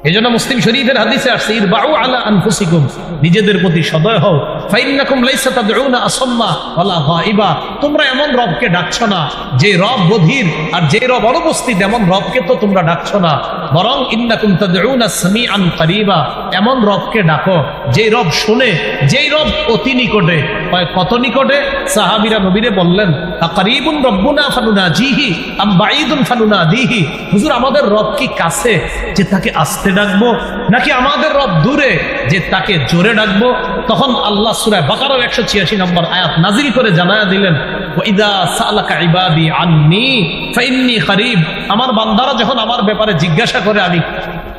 এই জন্য মুসলিম শরীফের হাদিসে আসছে ইরবাউ আলা আনফুসিকুম, নিজেদের প্রতি সদয় হও, ফাইন্নাকুম লাইসা তাদউনা আসাম্মা ওয়ালা গায়বা, তোমরা এমন রবকে ডাকছো না যে রব বধির আর যে রব অনুপস্থিত, এমন রবকে তো তোমরা ডাকছো না, বরং ইন্নাকুম তাদউনা সামিআন করিবা, এমন রবকে ডাকো যে রব শুনে, যেই রব অতি নিকটে। কত নিকটে? সাহাবীরা নবীরে বললেন আকারিবুন রব্বুনা ফানুনাজিহি আম বাঈদুন ফানুনাদিহি, হুজুর আমাদের রব কি কাছে যে তাকে আস্তে ডাকবো, নাকি আমাদের রব দূরে যে তাকে জোরে ডাকবো? তখন আল্লাহ সূরা বাকারার 186 নম্বর আয়াত নাজিল করে জানায়া দিলেন ওয়াইদা সালাকা ইবাদি আন্নী ফাইন্নী করিব, আমার বান্দারা যখন আমার ব্যাপারে জিজ্ঞাসা করে আমি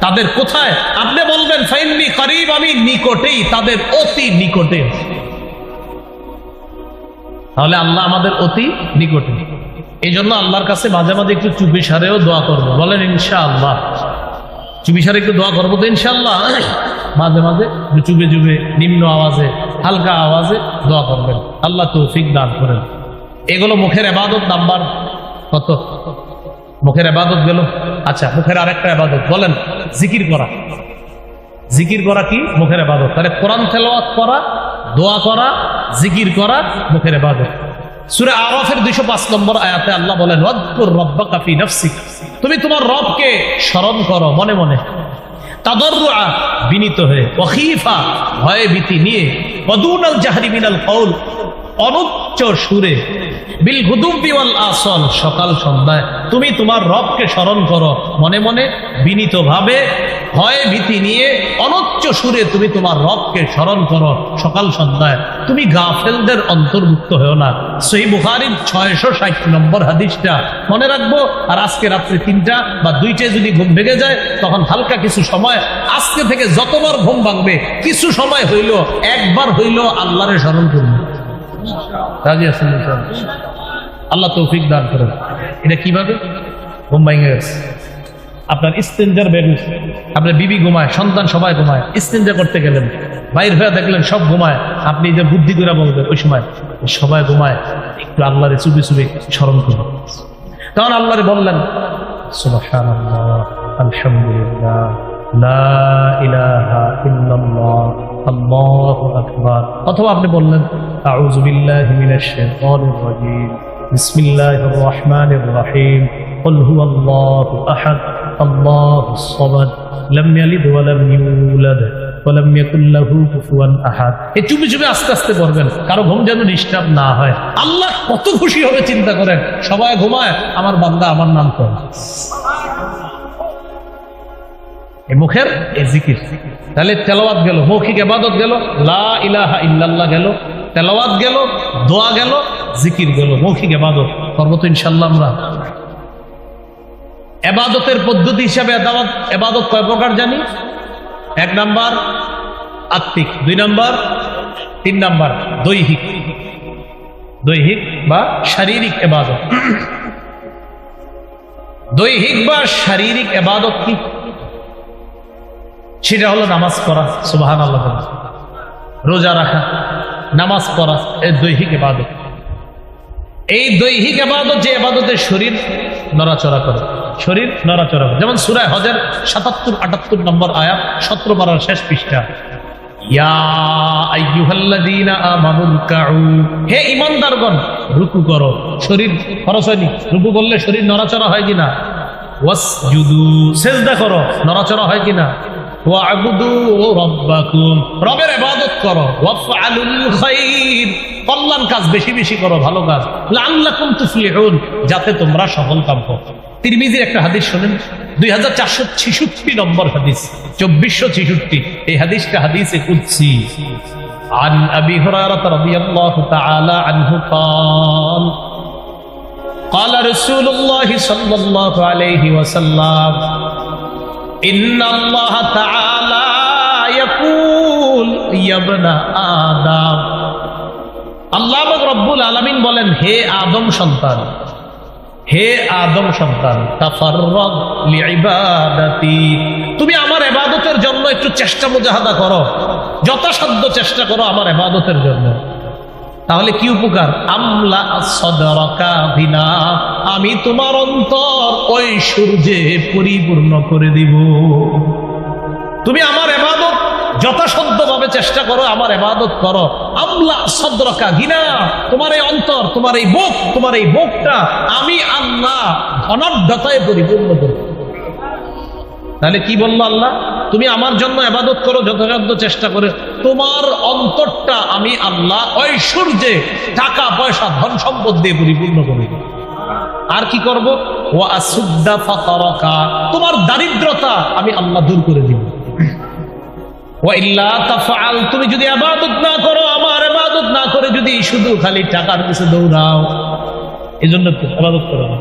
তাদের কোথায়, আপনি বলবেন ফাইন্নী করিব, আমি নিকটেই, তাদের অতি নিকটে। তাহলে আল্লাহ আমাদের অতি নিকটে। এই জন্য আল্লাহর কাছে মাঝে মাঝে একটু চুপিসারেও দোয়া করবো, বলেন ইনশাআল্লাহ। চুপিসারে একটু দোয়া করবো তো ইনশাআল্লাহ। মাঝে মাঝে চুপে চুপে নিম্ন আওয়াজে, হালকা আওয়াজে দোয়া করবেন, আল্লাহ তৌফিক দান করেন। এগুলো মুখের ইবাদত। নাম্বার কত? মুখের ইবাদত গেল। আচ্ছা, মুখের আরেকটা ইবাদত বলেন জিকির করা। জিকির করা কি? মুখের ইবাদত। তাহলে কোরআন তেলাওয়াত করা, দোয়া করা, জিকির করা মুখের ইবাদত। সূরা আরাফের 205 নম্বর আয়াতে আল্লাহ বলেন ওয়াদকুর রাব্বাকা ফি নাফসিক, তুমি তোমার রবকে স্মরণ করো মনে মনে। তাদাররুআ বিনীত হয়ে, ওয়া খীফা ভয় ভীতি নিয়ে, ওয়া দুনাল জাহরি মিনাল কওল অনুচ্চ সুরে, বিল গুদুবি ওয়াল আসল সকাল সন্ধ্যায় তুমি তোমার রবকে স্মরণ করো, মনে মনে বিনীতভাবে ভয় ভীতি নিয়ে অনুচ্চ সুরে তুমি তোমার রবকে স্মরণ করো সকাল সন্ধ্যায়। তুমি গাফেলদের অন্তর্ভুক্ত হও না। সহিহ বুখারীর 660 নম্বর হাদিসটা মনে রাখবো। আর আজকে রাত্রে 3টা বা 2টায় যদি ঘুম ভেঙে যায় তখন হালকা কিছু সময়, আজকে থেকে যতবার ঘুম ভাঙবে কিছু সময় হইল, একবার হইল আল্লাহরে স্মরণ করবে। রাজি আছেন? আল্লাহ তৌফিক দান করেন। এটা কিভাবে? ঘুম ভেঙে গেছে, আপনার ইস্তেঞ্জার বেড, আপনার বিবি ঘুমায়, সন্তান সবাই ঘুমায়, ইস্তেঞ্জা করতে গেলেন, বাইর হয়ে দেখলেন সব ঘুমায়, আপনি যে বুদ্ধি করে বলবেন ওই সময় সবাই ঘুমায়, একটু আল্লাহরে চুপি চুপি স্মরণ করবেন। তখন আল্লাহরে বললেন সুবহানাল্লাহ, আলহামদুলিল্লাহ, লা ইলাহা ইল্লাল্লাহ, আল্লাহু আকবার। অথবা আপনি বললেন আউযু বিল্লাহি মিনাশ শাইতানির রাজীম, বিসমিল্লাহির রহমানির রহিম, কুল হুয়াল্লাহু আহাদ, আল্লাহুস সামাদ, লাম ইয়ালিদ ওয়া লাম ইউলাদ ওয়া লাম ইয়াকুল লাহু কুফুয়ান আহাদ। এই চুপি চুপি আস্তে আস্তে করবেন, কারো ঘুম যেন ডিস্টার্ব না হয়। আল্লাহ কত খুশি হবে চিন্তা করেন, সবাই ঘুমায়, আমার বান্দা আমার নাম করে। এই মুখের এই জিকির, তাহলে তেলাওয়াত গেল, মৌখিক ইবাদত গেল, লা ইলাহা ইল্লাল্লাহ গেল, তেলাওয়াত গেল, দোয়া গেল, জিকির গেল, মৌখিক ইবাদত করব তো ইনশাআল্লাহ। আমরা ইবাদতের পদ্ধতি হিসাবে ইবাদত কয় প্রকার জানি? 1 নাম্বার আত্মিক, 2 নাম্বার, 3 নাম্বার দৈহিক। দৈহিক বা শারীরিক ইবাদত। দৈহিক বা শারীরিক ইবাদত কি? সেটা হলো নামাজ পড়া, সুবহানাল্লাহ, রোজা রাখা, নামাজ পড়া, এই দৈহিক ইবাদত। এই দৈহিক ইবাদত যে ইবাদতে শরীর নড়াচড়া করে, শরীর নড়াচড়া করে, যেমন সূরা হজের 77-78 নম্বর আয়াত, 17 পারার শেষ পৃষ্ঠা, ইয়া আইয়ুহাল্লাযীনা আমানু রুকউ, হে ঈমানদারগণ রুকু করো। শরীর খরচ হয়নি, রুকু করলে শরীর নড়াচড়া হয় কিনা? ওয়াসজুদু, সিজদা করো, নড়াচড়া হয় কিনা? ওয়া'বুদু রাব্বাকুম, রবের ইবাদত করো। ওয়াফআলুল খায়র, কল্যাণ কাজ বেশি বেশি করো, ভালো কাজ। লাআল্লাকুম তুফলিহুন, যাতে তোমরা সফল কাম করো। তিরমিজির একটা হাদিস শুনেন, 2466 নম্বর হাদিস, 2466। এই হাদিসটা হাদিসে কুদসি। عن أبي هريرة رضي الله تعالى عنه قال قال رسول الله صلى الله عليه وسلم إن الله تعالى يقول يا ابن آدم, আল্লাহ রব্বুল আলামিন বলেন, হে আদম সন্তান, হে আদম সন্তান, তাফাররাগ লিইবাদাতি, তুমি আমার ইবাদতের জন্য একটু চেষ্টা মুজাহাদা করো, যথাসাধ্য চেষ্টা করো আমার ইবাদতের জন্য। তাহলে কি উপকার? আমলা সদরকা বিনা, আমি তোমার অন্তর ঐশ্বর্যে পরিপূর্ণ করে দিব। তুমি আমার ইবাদত যথাসাধ্যভাবে চেষ্টা করো, আমার ইবাদত করো। আমলা সদরকা গিনা, তোমার এই অন্তর, তোমার এই বুক, তোমার এই বুকটা আমি আল্লাহ ধনাঢ্যতায় পরিপূর্ণ করব। তাহলে কি বললো আল্লাহ? তুমি আমার জন্য ইবাদত করো, যথাসাধ্য চেষ্টা করে তোমার অন্তরটা আমি আল্লাহ ঐশ্বর্যে, টাকা পয়সা, ধন সম্পদ দিয়ে পরিপূর্ণ করে দেব। আর কি করব? ওয়া আসুদ্দা ফাকারাকা, তোমার দারিদ্রতা আমি আল্লাহ দূর করে দিব। ওয়া ইল্লা তাফআল, তুমি যদি ইবাদত না করো, আমার ইবাদত না করে যদি শুধু খালি টাকার পিছনে দৌড়াও, এজন্য ইবাদত করো না।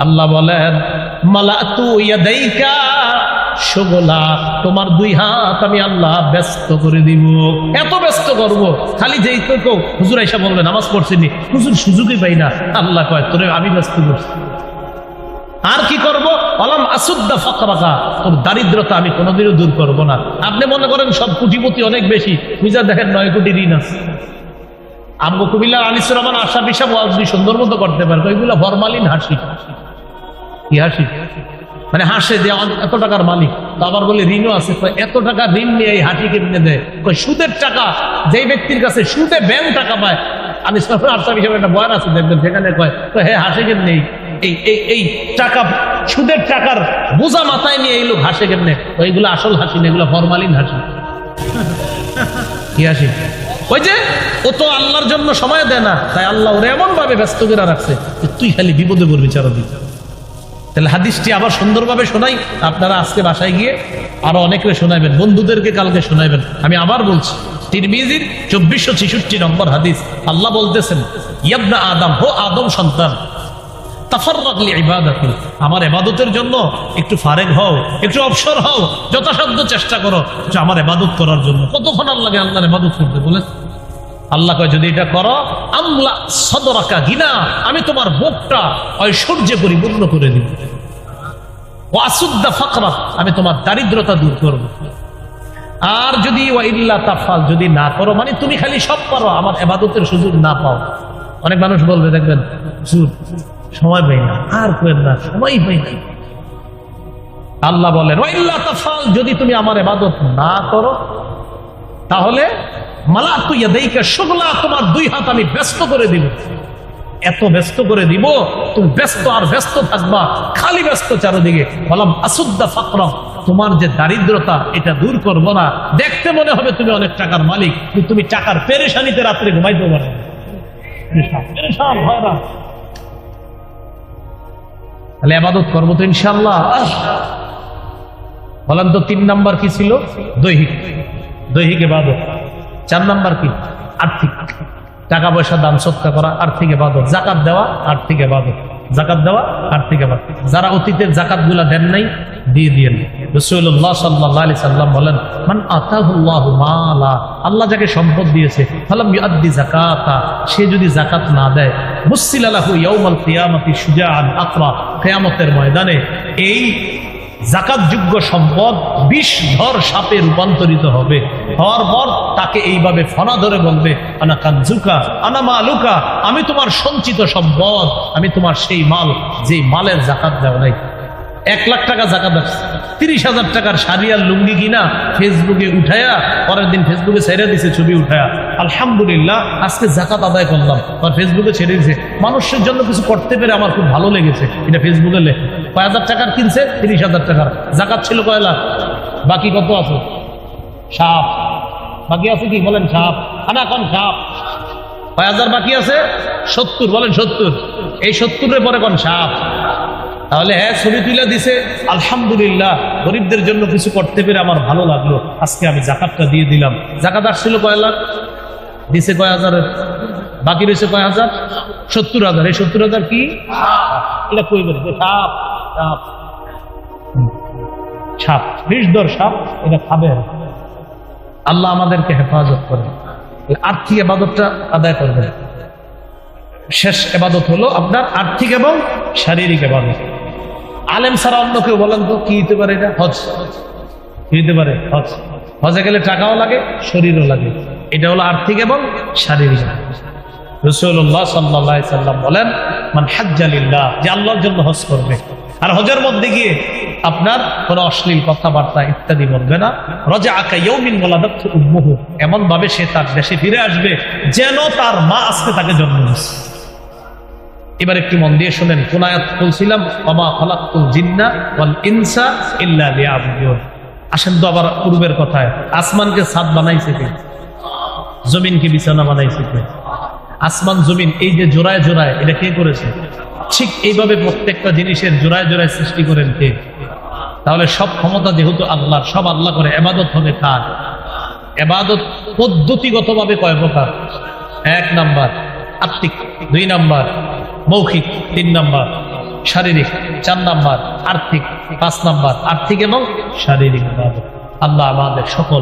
আল্লাহ বলেন মালাতু ইয়াদাইকা শুগলা, তোমার 2 হাত আমি আল্লাহ ব্যস্ত করে দিব। এত ব্যস্ত করব, খালি যেই তো কেউ হুজুর আয়েশা বলবে নামাজ পড়ছিনি, হুজুর সুযোগই পাই না, আল্লাহ কয় তোরে আমি ব্যস্ত করছি। আর কি করব? আলাম আসুদ্দা ফাকরাকা, তোর দারিদ্রতা আমি কোনোদিনও দূর করব না। আপনি মনে করেন সব কোটিপতি অনেক বেশি, বুঝা দেখেন 9 কোটি ঋণ আছে। আমগো কুমিল্লার আনিসুর রহমান আশা পিসাব ওয়াজ সুন্দর মতো করতে পারবে, ওইগুলো ফরমালিন হাসি। কি হাসি? মানে হাসে যে এত টাকার মালিক, তো আবার বলে ঋণও আছে। এত টাকা ঋণ নিয়ে এই হাসি কেমনে দেয়? সুদের টাকা, যেই ব্যক্তির কাছে সুদে ব্যাংক টাকা পায়, আনিসুর রহমান আশা পিসাব একটা বয়ান আছে দেখবেন, সেখানে কয় তো হে হাসি কেমনি, এই এই এই টাকা, সুদের টাকার বোঝা মাথায় নিয়ে এই লোক হাসে কেমনে? ওইগুলো আসল হাসি না, এগুলো ফরমালিন হাসি। কি হাসি? ওই যে ও তো আল্লাহর জন্য সময় দেয় না, তাই আল্লাহ ওরে এমন ভাবে ব্যস্ত করে রাখছে যে তুই খালি বিপদে পড়বি চারদিকে। তাহলে হাদিসটি আবার সুন্দরভাবে শোনাই, আপনারা আজকে বাসায় গিয়ে আরো অনেকে শোনাবেন, বন্ধুদেরকে কালকে শোনাবেন। আমি আবার বলছি, তিরমিজির 2466 নম্বর হাদিস, আল্লাহ বলতেছেন, ইবনা আদম, হো আদম সন্তান, তাফাররাক লিইবাদাতি, আমার ইবাদতের জন্য একটু ফারেক হও, একটু অবসর হও, যথাসাধ্য চেষ্টা করো যে আমার ইবাদত করার জন্য। কতক্ষণ আল্লাহকে আল্লাহর ইবাদত করতে বলে? আল্লাহ কয় যদি এটা করো, আমলা সদরাকা গিনা, আমি তোমার বুকটা ঐশ্বর্যে পরিপূর্ণ করে দিব। ওয়াসুদ্দা ফাকরা, আমি তোমার দারিদ্রতা দূর করব। আর যদি ওয়াইল্লা তাফাল, যদি না করো, মানে তুমি খালি সব পারো, আমার ইবাদতের সুযোগ না পাও। অনেক মানুষ বলবে, দেখবেন সময় পাই না, আর করেন না, সময় পাই না। আল্লাহ বলেন ওয়াইল্লা তাফাল, যদি তুমি আমার ইবাদত না করো, তাহলে মালাতু ইয়াদাইকা শুগলা, তোমার দুই হাত আমি ব্যস্ত করে দিব। এত ব্যস্ত করে দিব, তুমি ব্যস্ত আর ব্যস্ত থাকবা, খালি ব্যস্ত চারদিকে। বললাম আসুদ্দা ফাকরা, তোমার যে দারিদ্রতা এটা দূর করবো না। দেখতে মনে হবে তুমি অনেক টাকার মালিক, কিন্তু তুমি টাকার পেরেশানিতে রাত্রে ঘুমাইতে পারো, পেরেশান হয় না। তাহলে ইবাদত করবো তো ইনশাআল্লাহ। বলেন তো 3 নাম্বার কি ছিল? দৈহিক, দৈহিক ইবাদত। 4 নাম্বার কি? আর্থিক, টাকা পয়সা দান সদকা করা, আর্থিক ইবাদত। যাকাত দেওয়া, আর্থিক ইবাদত। যাকাত দেওয়া, আর্থিক ইবাদত। যারা অতীতের যাকাতগুলা দেন নাই, দিয়ে দিয়েন। রাসূলুল্লাহ সাল্লাল্লাহু আলাইহি সাল্লাম বলেন, মান আতাহুল্লাহু মালা, আল্লাহ যাকে সম্পদ দিয়েছে, ফালাম ইউআদ্দি যাকাতা, সে যদি যাকাত না দেয়, মুসসিলা লাহু ইয়াউমাল কিয়ামাতি শুজাআন আকরা, কিয়ামতের ময়দানে এই যাকাতযোগ্য সম্পদ বিষধর সাপে রূপান্তরিত হবে। হওয়ার পর তাকে এইভাবে ফনা ধরে বলবে, আনা কানজুকা আনা মালুকা, আমি তোমার সঞ্চিত সম্পদ, আমি তোমার সেই মাল, যে মালের যাকাত দেওয়া নাই। 1 লাখ টাকা যাকাত আছে, 30,000 টাকার শাড়ি আর লুঙ্গি কিনা ফেসবুকে উঠায়া, পরের দিন ফেসবুকে ছেড়ে দিছে ছবি উঠায়া, আলহামদুলিল্লাহ আজকে যাকাত আদায় করলাম, আর ফেসবুকে ছেড়ে দিছে, মানুষের জন্য কিছু করতে পেরে আমার খুব ভালো লেগেছে, এটা ফেসবুকে লেখে। কয় হাজার টাকার কিনছে? 30,000 টাকার। যাকাত ছিল কয় লাখ? বাকি কত আছে? সাপ বাকি আছে, কি বলেন? সাপ আনা কোন সাপ? কয় হাজার বাকি আছে? 70, বলেন 70। এই 70-এর পরে কোন সাপ? তাহলে হ্যাঁ, ছবি তুলে দিছে, আলহামদুলিল্লাহ গরিবদের জন্য কিছু করতে পেরে আমার ভালো লাগলো, আজকে আমি যাকাতটা দিয়ে দিলাম। যাকাত আসছিল কয় লাখ, দিছে কয় হাজারের, বাকি রয়েছে কয় হাজার? 70,000। এই 70,000 কি? এটা কই বলে? সাপ, সাপ, সাপ, বিষধর সাপ, এটা খাবে। আল্লাহ আমাদেরকে হেফাজত করে। আর্থিক ইবাদতটা আদায় করবে। শেষ ইবাদত হলো আপনার আর্থিক এবং শারীরিক ইবাদত। আলেম ছাড়া অন্য কেউ বলেন তো কি হতে পারে? এটা হজ। কি হতে পারে? হজ। হজে গেলে টাকাও লাগে, শরীরও লাগে। এটা হলো আর্থিক এবং শারীরিক। রাসূলুল্লাহ সাল্লাল্লাহু আলাইহি সাল্লাম বলেন, মান হাজ্জা লিল্লাহ, যে আল্লাহর জন্য হজ করবে, আর হজের মধ্যে গিয়ে আপনার কোনো অশ্লীল কথাবার্তা ইত্যাদি বলবে না, রাজাআ কায়াউমিন ওয়ালাদাতহু উম্মুহু, এমন ভাবে সে তার দেশে ফিরে আসবে যেন তার মা আজকে তাকে জন্ম দিয়েছে। এবার একটু মন দিয়ে শুনেন, কোন আয়াত বলছিলাম? ওমা খালাকতুল জিন্না ওয়াল ইনসা ইল্লা লিয়াবুদুন। আসেন তো আবার পূর্বের কথায়, আসমানকে ছাদ বানাইছে কে? জমিনকে বিছানা বানাইছে কে? আসমান জমিন এই যে জোড়ায় জোড়ায়, এটা কে করেছে? ঠিক এইভাবে প্রত্যেকটা জিনিসের জোড়ায় জোড়ায় সৃষ্টি করেন কে? তাহলে সব ক্ষমতা যেহেতু আল্লাহর, সব আল্লাহ করে, ইবাদত হবে কার? ইবাদত পদ্ধতিগতভাবে কয় প্রকার? 1 নাম্বার আত্মিক, 2 নাম্বার মৌখিক, 3 নাম্বার শারীরিক, 4 নাম্বার আর্থিক, 5 নাম্বার আর্থিক এবং শারীরিক ইবাদত। আল্লাহ আমাদের সকল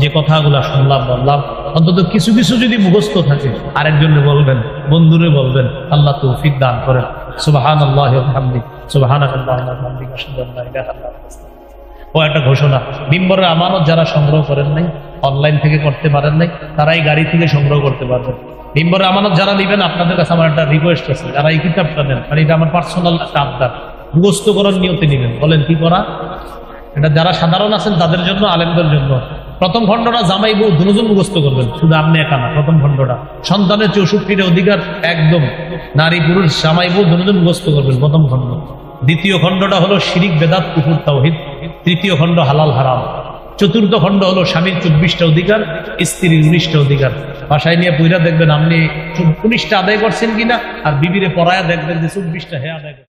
যে কথাগুলো শুনলাম বললাম, অন্তত কিছু কিছু যদি মুখস্থ থাকে, আরেকজনে বলবেন, বন্ধুরে বলবেন, আল্লাহ তৌফিক দান করেন। সুবহানাল্লাহি ওয়া বিহামদিহি, সুবহানাকাল্লাহুম্মা ওয়া বিহামদিকা, আশহাদু আল্লা ইলাহা ইল্লা আনতা আস্তাগফিরুকা। ও একটা ঘোষণা, মিম্বরের আমানত যারা সংগ্রহ করেন নাই, অনলাইন থেকে করতে পারেন নাই, তারাই গাড়ি থেকে সংগ্রহ করতে পারবেন। মিম্বরের আমানত যারা নেবেন, আপনাদের কাছে আমার একটা রিকোয়েস্ট আছে, যারা এই কিতাবটা নেন, মানে এটা আমার পার্সোনাল একটা আবদার, মুখস্থ করার নিয়তে নেবেন। বলেন কি করা? এটা যারা সাধারণ আছেন তাদের জন্য, আলেমদের জন্য, প্রথম খণ্ডটা জামাই বউ দুজন মুখস্থ করবেন, শুধু আপনি একা না। প্রথম খণ্ডটা সন্তানের 64টা অধিকার একদম, নারী পুরুষ জামাই বউ দুজন মুখস্থ করবেন প্রথম খণ্ড। দ্বিতীয় খণ্ডটা হলো শিরিক বেদাত কুফর তাওহীদ। তৃতীয় খণ্ড হালাল হারাম। চতুর্থ খণ্ড হলো স্বামীর 24টা অধিকার, স্ত্রীর 19টা অধিকার। বাসায় নিয়ে পুইরা দেখবেন আপনি 19টা আদায় করছেন কিনা, আর বিবিরে পড়ায়া দেখবেন যে 24টা হে আদায় করছেন।